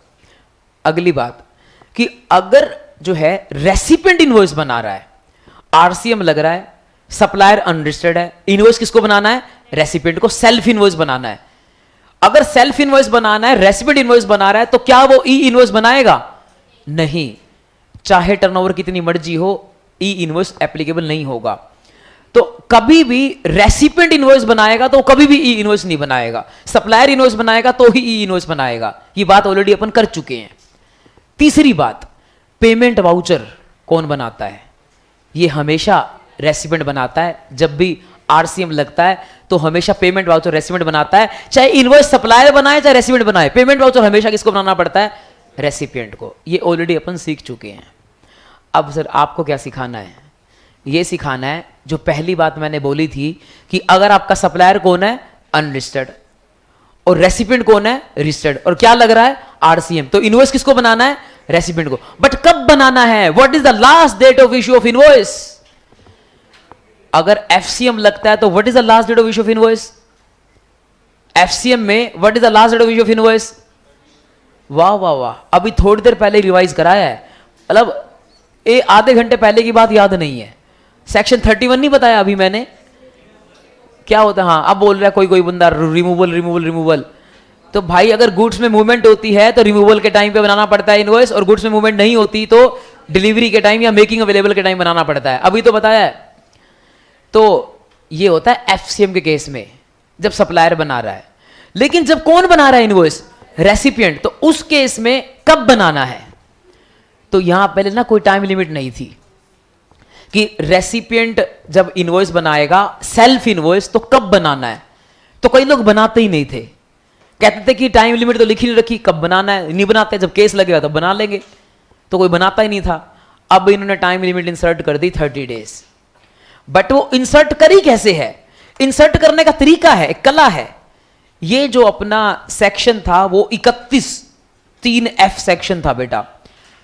अगली बात कि अगर जो है रेसिपिएंट इनवॉइस बना रहा है, आरसीएम लग रहा है, सप्लायर अनरजिस्टर्ड है, इनवॉइस किसको बनाना है? रेसिपिएंट को सेल्फ इनवॉइस बनाना है। अगर सेल्फ इनवॉइस बनाना है, रेसिपिएंट इनवॉइस बना रहा है, तो क्या वो ई इनवॉइस बनाएगा? नहीं। चाहे टर्नओवर कितनी मर्जी हो, ई इनवॉइस एप्लीकेबल नहीं होगा। तो कभी भी रेसिपिएंट इनवॉइस बनाएगा तो कभी भी ई इनवॉइस नहीं बनाएगा। सप्लायर इनवॉइस बनाएगा तो ही ई इनवॉइस बनाएगा। ये बात ऑलरेडी अपन कर चुके हैं। तीसरी बात, पेमेंट वाउचर कौन बनाता है? ये हमेशा रेसिपिएंट बनाता है। जब भी आरसीएम लगता है तो हमेशा पेमेंट वाउचर रेसिपिएंट बनाता है, चाहे इनवॉइस सप्लायर बनाए चाहे रेसिपिएंट बनाए, पेमेंट वाउचर हमेशा किसको बनाना पड़ता है? रेसिपिएंट को। ये ऑलरेडी अपन सीख चुके हैं। अब सर आपको क्या सिखाना है? ये सिखाना है जो पहली बात मैंने बोली थी कि अगर आपका सप्लायर कौन है? अनरजिस्टर्ड, और रेसिपिएंट कौन है? रजिस्टर्ड, और क्या लग रहा है? आरसीएम, तो इनवॉइस किसको बनाना है? रेसिपिएंट को। बट कब बनाना है? What is the last date of issue of invoice? अगर एफसीएम लगता है तो what is the last date of issue of invoice? FCM में what is the last date of issue of invoice? वाह वाह वाह, अभी थोड़ी देर पहले रिवाइज कराया है, मतलब आधे घंटे पहले की बात याद नहीं है। सेक्शन 31 नहीं बताया अभी मैंने? क्या होता है? हाँ, अब बोल रहा है कोई बंदा रिमूवल रिमूवल रिमूवल। तो भाई अगर गुड्स में मूवमेंट होती है तो रिमूवल के टाइम पे बनाना पड़ता है इनवॉइस, और गुड्स में मूवमेंट नहीं होती तो डिलीवरी के टाइम या मेकिंग अवेलेबल के टाइम बनाना पड़ता है। अभी तो बताया है। तो ये होता है एफसीएम के केस में जब सप्लायर बना रहा है। लेकिन जब कौन बना रहा है इनवॉइस? रेसिपिएंट। तो उस केस में कब बनाना है? तो यहां पहले ना कोई टाइम लिमिट नहीं थी कि रेसिपिएंट जब इनवॉइस बनाएगा सेल्फ इनवॉइस तो कब बनाना है। तो कई लोग बनाते ही नहीं थे, कहते थे कि टाइम लिमिट तो लिखी नहीं रखी, कब बनाना है? नहीं बनाते, जब केस लगेगा तब बना लेंगे। तो कोई बनाता ही नहीं था। अब इन्होंने टाइम लिमिट इंसर्ट कर दी 30 डेज। बट वो इंसर्ट करी कैसे है? इंसर्ट करने का तरीका है, एक कला है। ये जो अपना सेक्शन था वो 31 3F सेक्शन था बेटा,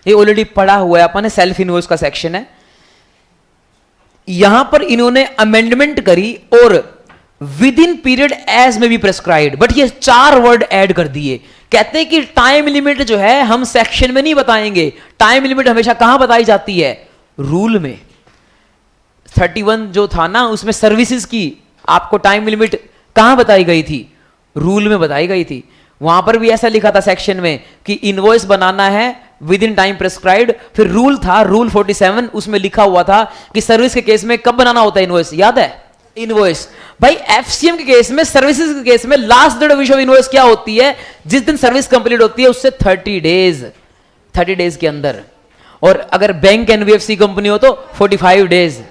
ये ऑलरेडी पढ़ा हुआ है अपन, सेल्फ इनवॉइस का सेक्शन है। यहां पर इन्होंने अमेंडमेंट करी और विद इन पीरियड एज में बी प्रेस्क्राइब्ड, बट ये 4 वर्ड ऐड कर दिए। कहते हैं कि टाइम लिमिट जो है हम सेक्शन में नहीं बताएंगे, टाइम लिमिट हमेशा कहां बताई जाती है? रूल में। 31 जो था ना उसमें सर्विसेज की आपको टाइम लिमिट कहां बताई गई थी? रूल में बताई गई थी। वहां पर भी ऐसा लिखा था सेक्शन में कि इनवॉइस बनाना है विद इन टाइम प्रेस्क्राइब्ड। फिर रूल था रूल 47, उसमें लिखा हुआ था कि सर्विस के केस में कब बनाना होता है इनवॉइस, याद है? इनवॉइस भाई एफसीएम के केस में, सर्विसेज के केस में last date of issue of invoice क्या होती है? जिस दिन सर्विस कंप्लीट होती है उससे 30 डेज के अंदर। और अगर बैंक एनबीएफसी कंपनी हो तो 45 डेज।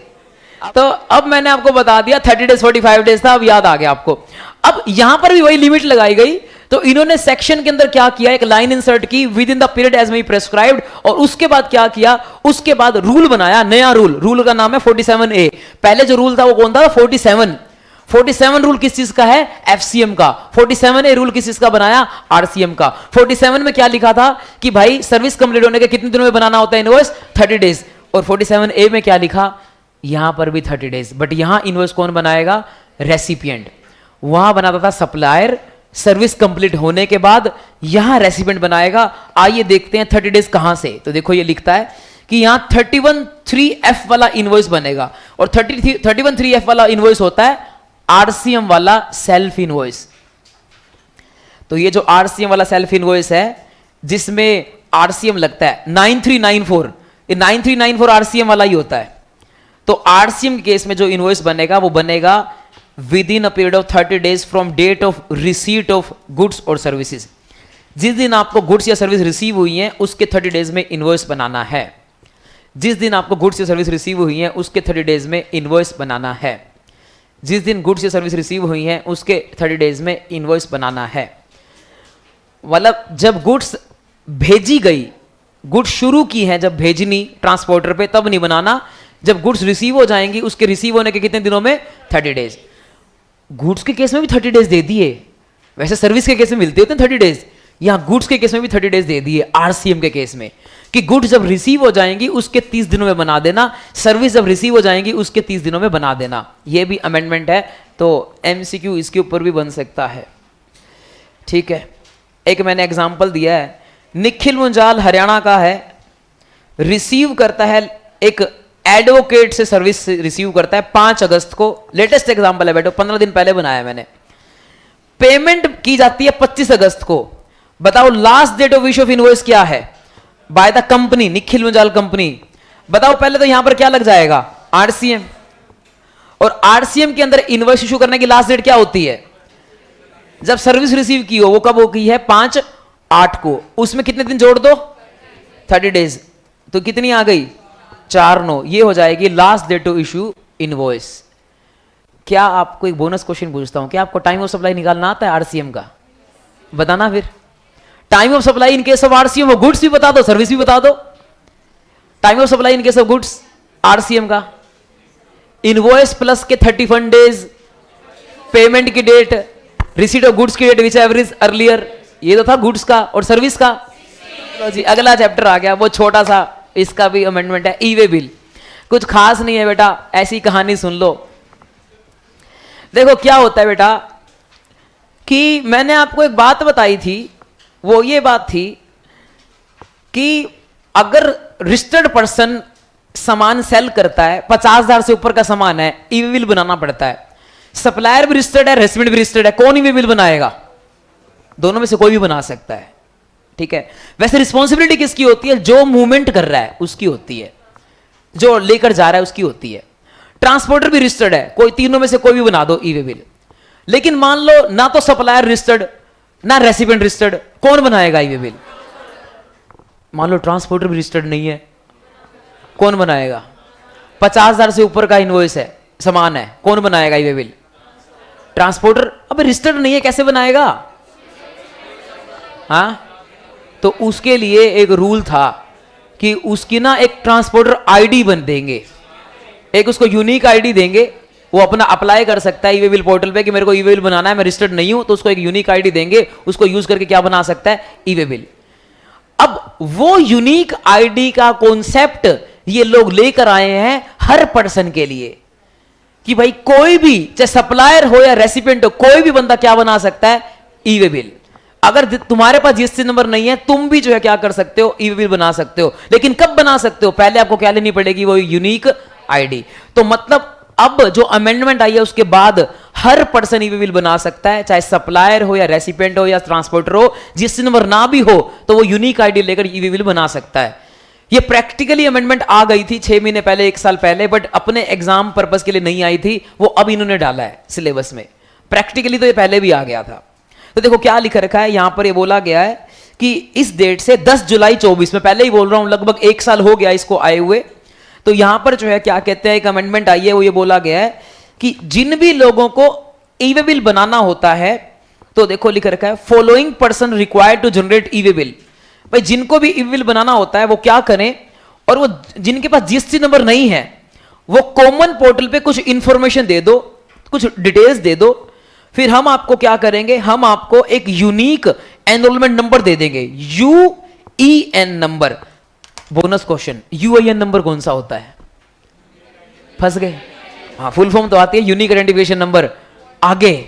तो अब मैंने आपको बता दिया 30 डेज 45 डेज था, अब याद आ गया आपको। अब यहां पर भी वही लिमिट लगाई गई, तो इन्होंने सेक्शन के अंदर क्या किया, एक लाइन इंसर्ट की within the period as में प्रेस्क्राइब्ड, और उसके बाद क्या किया, उसके बाद रूल बनाया, नया रूल का नाम है 47A। पहले जो रूल था वो कौन था? 47 रूल किस चीज का है? एफसीएम का। 47A रूल किस चीज का बनाया? आरसीएम का। 47 में क्या लिखा था कि भाई सर्विस कंप्लीट होने के कितने दिनों में बनाना होता है इनवॉइस? 30 डेज। और 47A में क्या लिखा? यहां पर भी 30 डेज, बट यहां इनवॉइस कौन बनाएगा? रेसिपिएंट। वहां बनाता था सप्लायर, सर्विस कंप्लीट होने के बाद यहां रेसिपिएंट बनाएगा। आइए देखते हैं 30 डेज कहां से। तो देखो ये लिखता है कि यहां 31(3)F वाला इनवॉइस बनेगा, और 31(3)F वाला इनवॉइस होता है आरसीएम वाला सेल्फ इनवॉइस। तो ये जो आरसीएम वाला सेल्फ इनवॉइस है जिसमें आरसीएम लगता है 9394, ये 9394 आरसीएम वाला ही होता है। तो आरसीएम के केस में जो इनवॉइस बनेगा वो बनेगा within a period of 30 days from date of receipt of goods और सर्विसेज। जिस दिन आपको गुड्स या सर्विस रिसीव हुई है उसके 30 डेज में इनवॉइस बनाना है। जिस दिन आपको गुड्स या सर्विस रिसीव हुई है उसके 30 डेज में इनवॉइस बनाना है। जिस दिन गुड्स या सर्विस रिसीव हुई है उसके 30 डेज में इनवॉइस बनाना है। मतलब जब गुड्स भेजी गई, गुड्स शुरू की है जब भेजनी ट्रांसपोर्टर पे, तब नहीं बनाना। जब गुड्स रिसीव हो जाएंगी उसके रिसीव होने के कितने दिनों में? 30 डेज। गुड्स के केस में भी 30 डेज दे दिए, वैसे सर्विस के केस में मिलते होते हैं 30 डेज, यहां गुड्स के केस में भी 30 डेज दे दिए आरसीएम के केस में, कि गुड्स जब रिसीव हो जाएंगी उसके 30 दिनों में बना देना, सर्विस जब रिसीव हो जाएंगी उसके 30 दिनों में बना देना। यह भी अमेंडमेंट है, तो एमसीक्यू इसके ऊपर भी बन सकता है। ठीक है, एक मैंने एग्जांपल दिया है, निखिल मुंजाल हरियाणा का है, रिसीव करता है एक एडवोकेट से सर्विस रिसीव करता है 5 अगस्त को। लेटेस्ट एग्जांपल है बेटो, 15 दिन पहले बनाया मैंने। पेमेंट की जाती है 25 अगस्त को। बताओ last date of issue of invoice क्या है? By the company, Nikhil Munjal company. बताओ पहले तो यहां पर क्या लग जाएगा? आरसीएम। और आरसीएम के अंदर इनवॉइस इशू करने की लास्ट डेट क्या होती है? जब सर्विस रिसीव की हो, वो कब होगी है? 5/8 को। उसमें कितने दिन जोड़ दो? 30 डेज। तो कितनी आ गई? 4/9। ये हो जाएगी last date to issue invoice. क्या आपको एक बोनस क्वेश्चन पूछता हूं, क्या आपको टाइम ऑफ सप्लाई निकालना आता है आरसीएम का? बताना फिर। Time of supply in case of RCM, वो गुड्स भी बता दो, सर्विस भी बता दो। Time of supply in case of goods RCM का, इनवॉइस प्लस के 31 डेज, पेमेंट की डेट, रिसीट ऑफ गुड्स की date whichever is earlier. ये तो था गुड्स का। और सर्विस का जी अगला चैप्टर आ गया, वो छोटा सा, इसका भी अमेंडमेंट है। ई वे बिल कुछ खास नहीं है बेटा, ऐसी कहानी सुन लो। देखो क्या होता है बेटा कि मैंने आपको एक बात बताई थी, वो ये बात थी कि अगर रजिस्टर्ड पर्सन सामान सेल करता है, 50,000 से ऊपर का सामान है, ई वे बिल बनाना पड़ता है। सप्लायर भी रजिस्टर्ड है, रेसिपिएंट भी रजिस्टर्ड है, कौन ई वे बिल बनाएगा? दोनों में से कोई भी बना सकता है। ठीक है, वैसे रिस्पॉन्सिबिलिटी किसकी होती है? जो मूवमेंट कर रहा है उसकी होती है, जो लेकर जा रहा है उसकी होती है। ट्रांसपोर्टर भी रजिस्टर्ड है, कोई तीनों में से कोई भी बना दो ई वे बिल। लेकिन मान लो ना तो सप्लायर रजिस्टर्ड ना रेसिपिएंट रजिस्टर्ड, कौन बनाएगा ई वे बिल? मान लो ट्रांसपोर्टर भी रजिस्टर्ड नहीं है, कौन बनाएगा? 50,000 से ऊपर का इनवॉइस है, सामान है, कौन बनाएगा ई वे बिल? ट्रांसपोर्टर। अब रजिस्टर्ड नहीं है, कैसे बनाएगा? हाँ, तो उसके लिए एक रूल था कि उसकी ना एक ट्रांसपोर्टर आईडी बन देंगे, एक उसको यूनिक आईडी देंगे, वो अपना अप्लाई कर सकता है ई वे बिल पोर्टल पे कि मेरे को ई वे बिल बनाना है, मैं रजिस्टर्ड नहीं हूं, तो उसको एक यूनिक आईडी देंगे, उसको यूज करके क्या बना सकता है? ई वे बिल। अब वो यूनिक आईडी का कॉन्सेप्ट ये लोग लेकर आए हैं हर पर्सन के लिए कि भाई कोई भी, चाहे सप्लायर हो या रेसिपिएंट हो, कोई भी बंदा क्या बना सकता है, ई वे बिल। अगर तुम्हारे पास जीएसटी नंबर नहीं है, तुम भी जो है क्या कर सकते हो, ई वे बिल बना सकते हो। लेकिन कब बना सकते हो, पहले आपको क्या लेनी पड़ेगी, वो यूनिक आईडी। तो मतलब अब जो अमेंडमेंट आई है उसके बाद हर पर्सन ई वे बिल बना सकता है, चाहे सप्लायर हो या रेसिपिएंट हो या ट्रांसपोर्टर हो, जीएसटी नंबर ना भी हो तो वो यूनिक आईडी लेकर ई वे बिल बना सकता है। ये प्रैक्टिकली अमेंडमेंट आ गई थी 6 महीने पहले, 1 साल पहले, बट अपने एग्जाम पर्पस के लिए नहीं आई थी, वो अब इन्होंने डाला है सिलेबस में। प्रैक्टिकली तो ये पहले भी आ गया था। तो देखो क्या लिख रखा है यहां पर, ये बोला गया है कि इस डेट से 10 जुलाई 24 में, पहले ही बोल रहा हूं लगभग 1 साल हो गया इसको आए हुए। तो यहां पर जो है क्या कहते हैं, एक अमेंडमेंट आई है, वो ये बोला गया है कि जिन भी लोगों को ई वे बिल बनाना होता है, तो देखो लिख रखा है following person required to generate e way bill. भाई जिनको भी ई वे बिल बनाना होता है वो क्या करें, और वो जिनके पास जीएसटी नंबर नहीं है वो कॉमन पोर्टल पे कुछ इंफॉर्मेशन दे दो, कुछ डिटेल्स दे दो, फिर हम आपको क्या करेंगे, हम आपको एक यूनिक एनरोलमेंट नंबर दे देंगे, UEN number. Bonus question, UIN number कौन सा होता है, फंस गए? हाँ, फुल फॉर्म तो आती है यूनिक आइडेंटिफिकेशन नंबर। आगे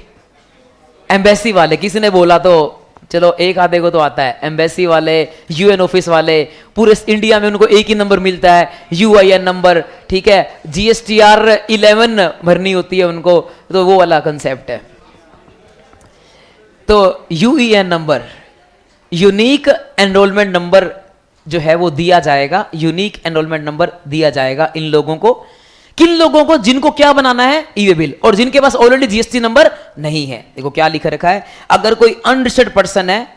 एम्बेसी वाले, किसी ने बोला तो चलो एक आधे को तो आता है, एम्बेसी वाले, यूएन ऑफिस वाले, पूरे इंडिया में उनको एक ही नंबर मिलता है, यूआईएन नंबर, ठीक है। जीएसटीआर 11 भरनी होती है उनको, तो वो वाला कंसेप्ट है। तो यूईएन नंबर, यूनिक एनरोलमेंट नंबर जो है वो दिया जाएगा, यूनिक एनरोलमेंट नंबर दिया जाएगा इन लोगों को। किन लोगों को, जिनको क्या बनाना है, ई वे बिल, और जिनके पास ऑलरेडी जीएसटी नंबर नहीं है। देखो क्या लिखा रखा है, अगर कोई अनरजिस्टर्ड पर्सन है,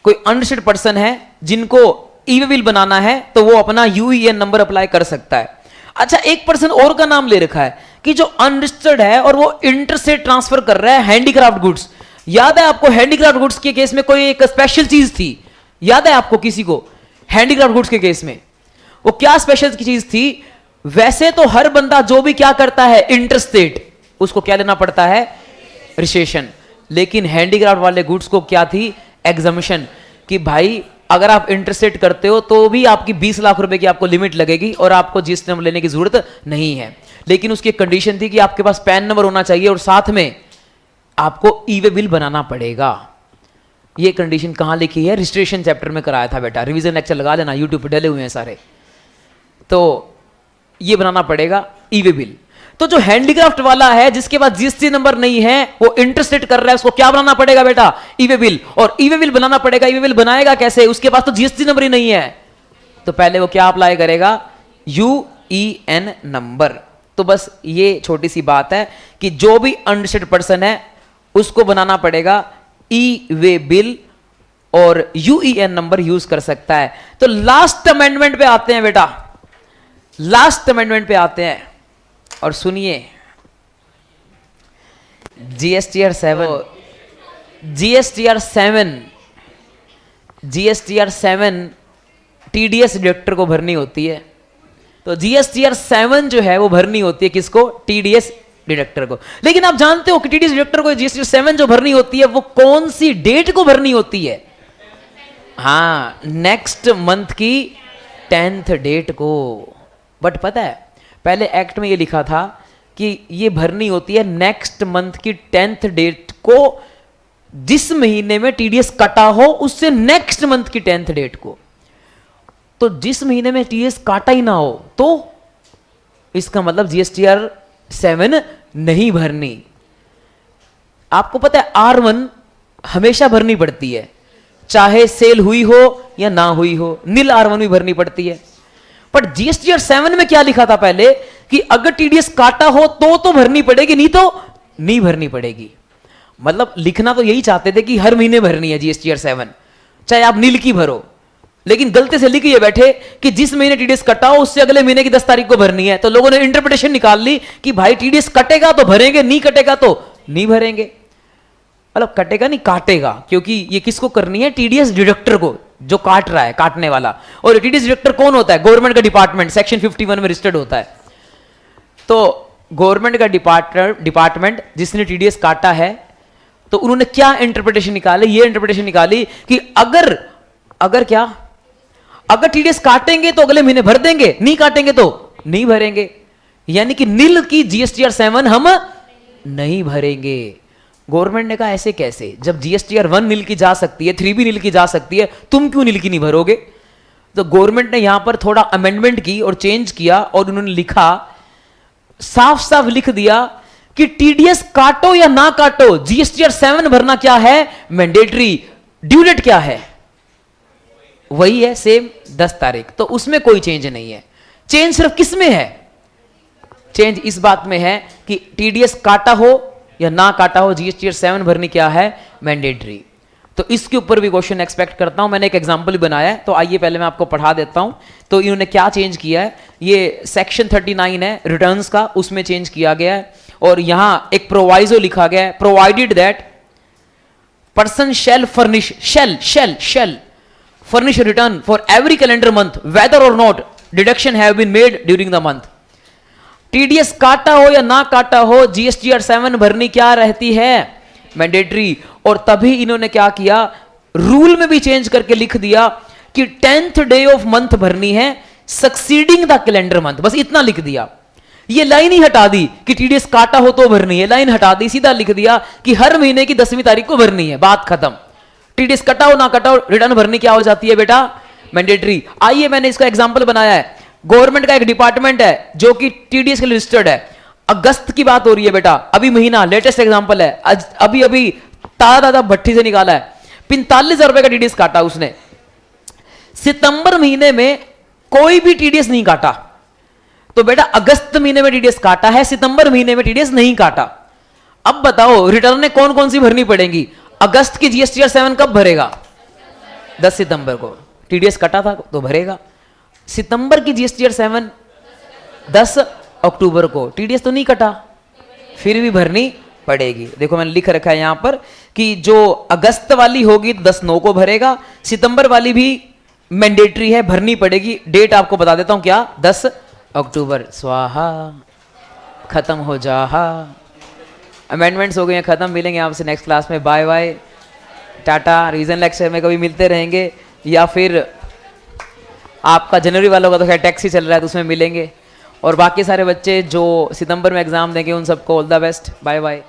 कोई अनरजिस्टर्ड पर्सन है जिनको ई वे बिल बनाना है, तो वो अपना यूईएन नंबर अप्लाई कर सकता है। अच्छा, एक पर्सन और का नाम ले रखा है कि जो अनरजिस्टर्ड है और वो इंटरस्टेट ट्रांसफर कर रहा है हैंडीक्राफ्ट गुड्स। याद है आपको हैंडीक्राफ्ट गुड्स के केस में कोई एक स्पेशल चीज थी, याद है आपको किसी को? हैंडीक्राफ्ट गुड्स के केस में वो क्या स्पेशल चीज थी? वैसे तो हर बंदा जो भी क्या करता है इंटरस्टेट, उसको क्या लेना पड़ता है, रजिस्ट्रेशन। लेकिन हैंडीक्राफ्ट वाले गुड्स को क्या थी, एग्जामिशन, कि भाई अगर आप इंटरस्टेट करते हो तो भी आपकी 20 लाख रुपए की आपको लिमिट लगेगी और आपको जीएसटी नंबर लेने की जरूरत नहीं है। लेकिन उसकी एक कंडीशन थी कि आपके पास पैन नंबर होना चाहिए और साथ में आपको ई वे बिल बनाना पड़ेगा। ये कंडीशन कहां लिखी है, रजिस्ट्रेशन चैप्टर में कराया था बेटा, रिवीजन लेक्चर लगा लेना, यूट्यूब पे डले हुए हैं सारे। तो ये बनाना पड़ेगा ई वे बिल। तो जो हैंडीक्राफ्ट वाला है जिसके पास जीएसटी नंबर नहीं है, वो इंटरस्टेट कर रहा है, उसको क्या बनाना पड़ेगा बेटा, ई वे बिल। और ई वे बिल बनाना पड़ेगा। ई वे बिल बनाएगा कैसे, उसके पास तो जीएसटी नंबर ही नहीं है, तो पहले वो क्या अप्लाई करेगा, यूईएन नंबर। तो बस ये छोटी सी बात है कि जो भी अनरजिस्टर्ड पर्सन है उसको बनाना पड़ेगा ई वे बिल और यूईएन नंबर यूज कर सकता है। तो लास्ट अमेंडमेंट पे आते हैं बेटा, लास्ट अमेंडमेंट पे आते हैं और सुनिए, जीएसटीआर 7, जीएसटीआर 7 टीडीएस डिडक्टर को भरनी होती है। तो जीएसटीआर 7 जो है वो भरनी होती है किसको, टीडीएस डिडक्टर को। लेकिन आप जानते हो कि टीडीएस डिडक्टर को जीएसटीआर 7 जो भरनी होती है वो कौन सी डेट को भरनी होती है, हाँ, नेक्स्ट मंथ की 10th डेट को। बट पता है पहले एक्ट में ये लिखा था कि ये भरनी होती है नेक्स्ट मंथ की 10th डेट को, जिस महीने में टीडीएस कटा हो उससे नेक्स्ट मंथ की 10th डेट को। तो जिस महीने में टीडीएस काटा ही ना हो तो इसका मतलब जीएसटीआर 7 नहीं भरनी। आपको पता है R1 हमेशा भरनी पड़ती है, चाहे सेल हुई हो या ना हुई हो, नील R1 भी भरनी पड़ती है। पर जीएसटीआर 7 में क्या लिखा था पहले कि अगर टीडीएस काटा हो तो भरनी पड़ेगी, नहीं तो नहीं भरनी पड़ेगी। मतलब लिखना तो यही चाहते थे कि हर महीने भरनी है जीएसटीआर 7, चाहे आप नील की भरो, लेकिन गलती से लिख ये बैठे कि जिस महीने टीडीएस कटा हो उससे अगले महीने की 10 तारीख को भरनी है। तो लोगों ने इंटरप्रिटेशन निकाल ली कि भाई टीडीएस कटेगा तो भरेंगे, नहीं कटेगा तो नहीं भरेंगे। मतलब कटेगा नहीं, काटेगा, क्योंकि ये किसको करनी है, टीडीएस डिडक्टर को, जो काट रहा है, काटने वाला। और टीडीएस डिडक्टर कौन होता है, गवर्नमेंट का डिपार्टमेंट, सेक्शन 51 में रजिस्टर्ड होता है। तो गवर्नमेंट का डिपार्टमेंट जिसने टीडीएस काटा है, तो उन्होंने क्या इंटरप्रिटेशन निकाली, ये इंटरप्रिटेशन निकाली कि अगर अगर क्या, अगर टीडीएस काटेंगे तो अगले महीने भर देंगे, नहीं काटेंगे तो नहीं भरेंगे। यानी कि नील की जीएसटीआर 7 हम नहीं भरेंगे। गवर्नमेंट ने कहा ऐसे कैसे, जब जीएसटीआर 1 नील की जा सकती है, 3 भी नील की जा सकती है, तुम क्यों नील की नहीं भरोगे? तो गवर्नमेंट ने यहां पर थोड़ा अमेंडमेंट की और चेंज किया और उन्होंने लिखा, साफ साफ लिख दिया कि टीडीएस काटो या ना काटो, जीएसटीआर 7 भरना क्या है, मैंडेटरी। ड्यू डेट क्या है, वही है सेम 10 तारीख। तो उसमें कोई चेंज नहीं है। चेंज सिर्फ किस में है, चेंज इस बात में है कि टीडीएस काटा हो या ना काटा हो, जीएसटीआर 7 भरनी क्या है, मैंडेटरी। तो इसके ऊपर भी क्वेश्चन एक्सपेक्ट करता हूं। मैंने एक एग्जांपल भी बनाया है, तो आइए पहले मैं आपको पढ़ा देता हूं। तो इन्होंने क्या चेंज किया है, ये सेक्शन 39 है रिटर्न्स का, उसमें चेंज किया गया है। और यहां एक प्रोवाइजो लिखा गया है, provided that person shall furnish, shall furnish a return for every calendar month whether or not deduction have been made during the month। TDS काटा हो या ना काटा हो, जीएसटीआर 7 भरनी क्या रहती है, मैंडेटरी। और तभी इन्होंने क्या किया, रूल में भी चेंज करके लिख दिया कि 10th डे ऑफ मंथ भरनी है सक्सीडिंग द कैलेंडर मंथ, बस इतना लिख दिया। ये लाइन ही हटा दी कि टीडीएस काटा हो तो भरनी है, लाइन हटा दी, सीधा लिख दिया कि हर महीने की 10वीं तारीख को भरनी है, बात खत्म। टीडीएस कटाओ ना कटाओ, रिटर्न भरनी क्या हो जाती है बेटा, मैंडेटरी। आइए मैंने इसका एग्जांपल बनाया है। गवर्नमेंट का एक डिपार्टमेंट है जो कि टीडीएस के लिए रजिस्टर्ड है। अगस्त की बात हो रही है बेटा, अभी महीना, लेटेस्ट एग्जांपल है, अभी ताजा भट्टी से निकाला है। 45,000 रुपए का टीडीएस काटा उसने। सितंबर महीने में कोई भी टीडीएस नहीं काटा, तो बेटा अगस्त महीने में टीडीएस काटा है, सितंबर महीने में टीडीएस नहीं काटा। अब बताओ रिटर्न कौन कौन सी भरनी पड़ेगी। अगस्त की जीएसटीआर 7 कब भरेगा, 10 सितंबर को। टीडीएस कटा था तो भरेगा। सितंबर की जीएसटीआर 7 10 अक्टूबर को, टीडीएस तो नहीं कटा, फिर भी भरनी पड़ेगी। देखो मैंने लिख रखा है यहां पर कि जो अगस्त वाली होगी 10/9 को भरेगा, सितंबर वाली भी मैंडेटरी है, भरनी पड़ेगी। डेट आपको बता देता हूं क्या, 10 अक्टूबर। स्वाहा, खत्म हो जाहा। अमेंडमेंट्स हो गए हैं खत्म। मिलेंगे आपसे नेक्स्ट क्लास में, बाय बाय, टाटा। रीजन लेक्चर में कभी मिलते रहेंगे, या फिर आपका जनवरी वालों का तो खैर टैक्स ही चल रहा है तो उसमें मिलेंगे। और बाकी सारे बच्चे जो सितंबर में एग्जाम देंगे उन सबको all the best, bye bye.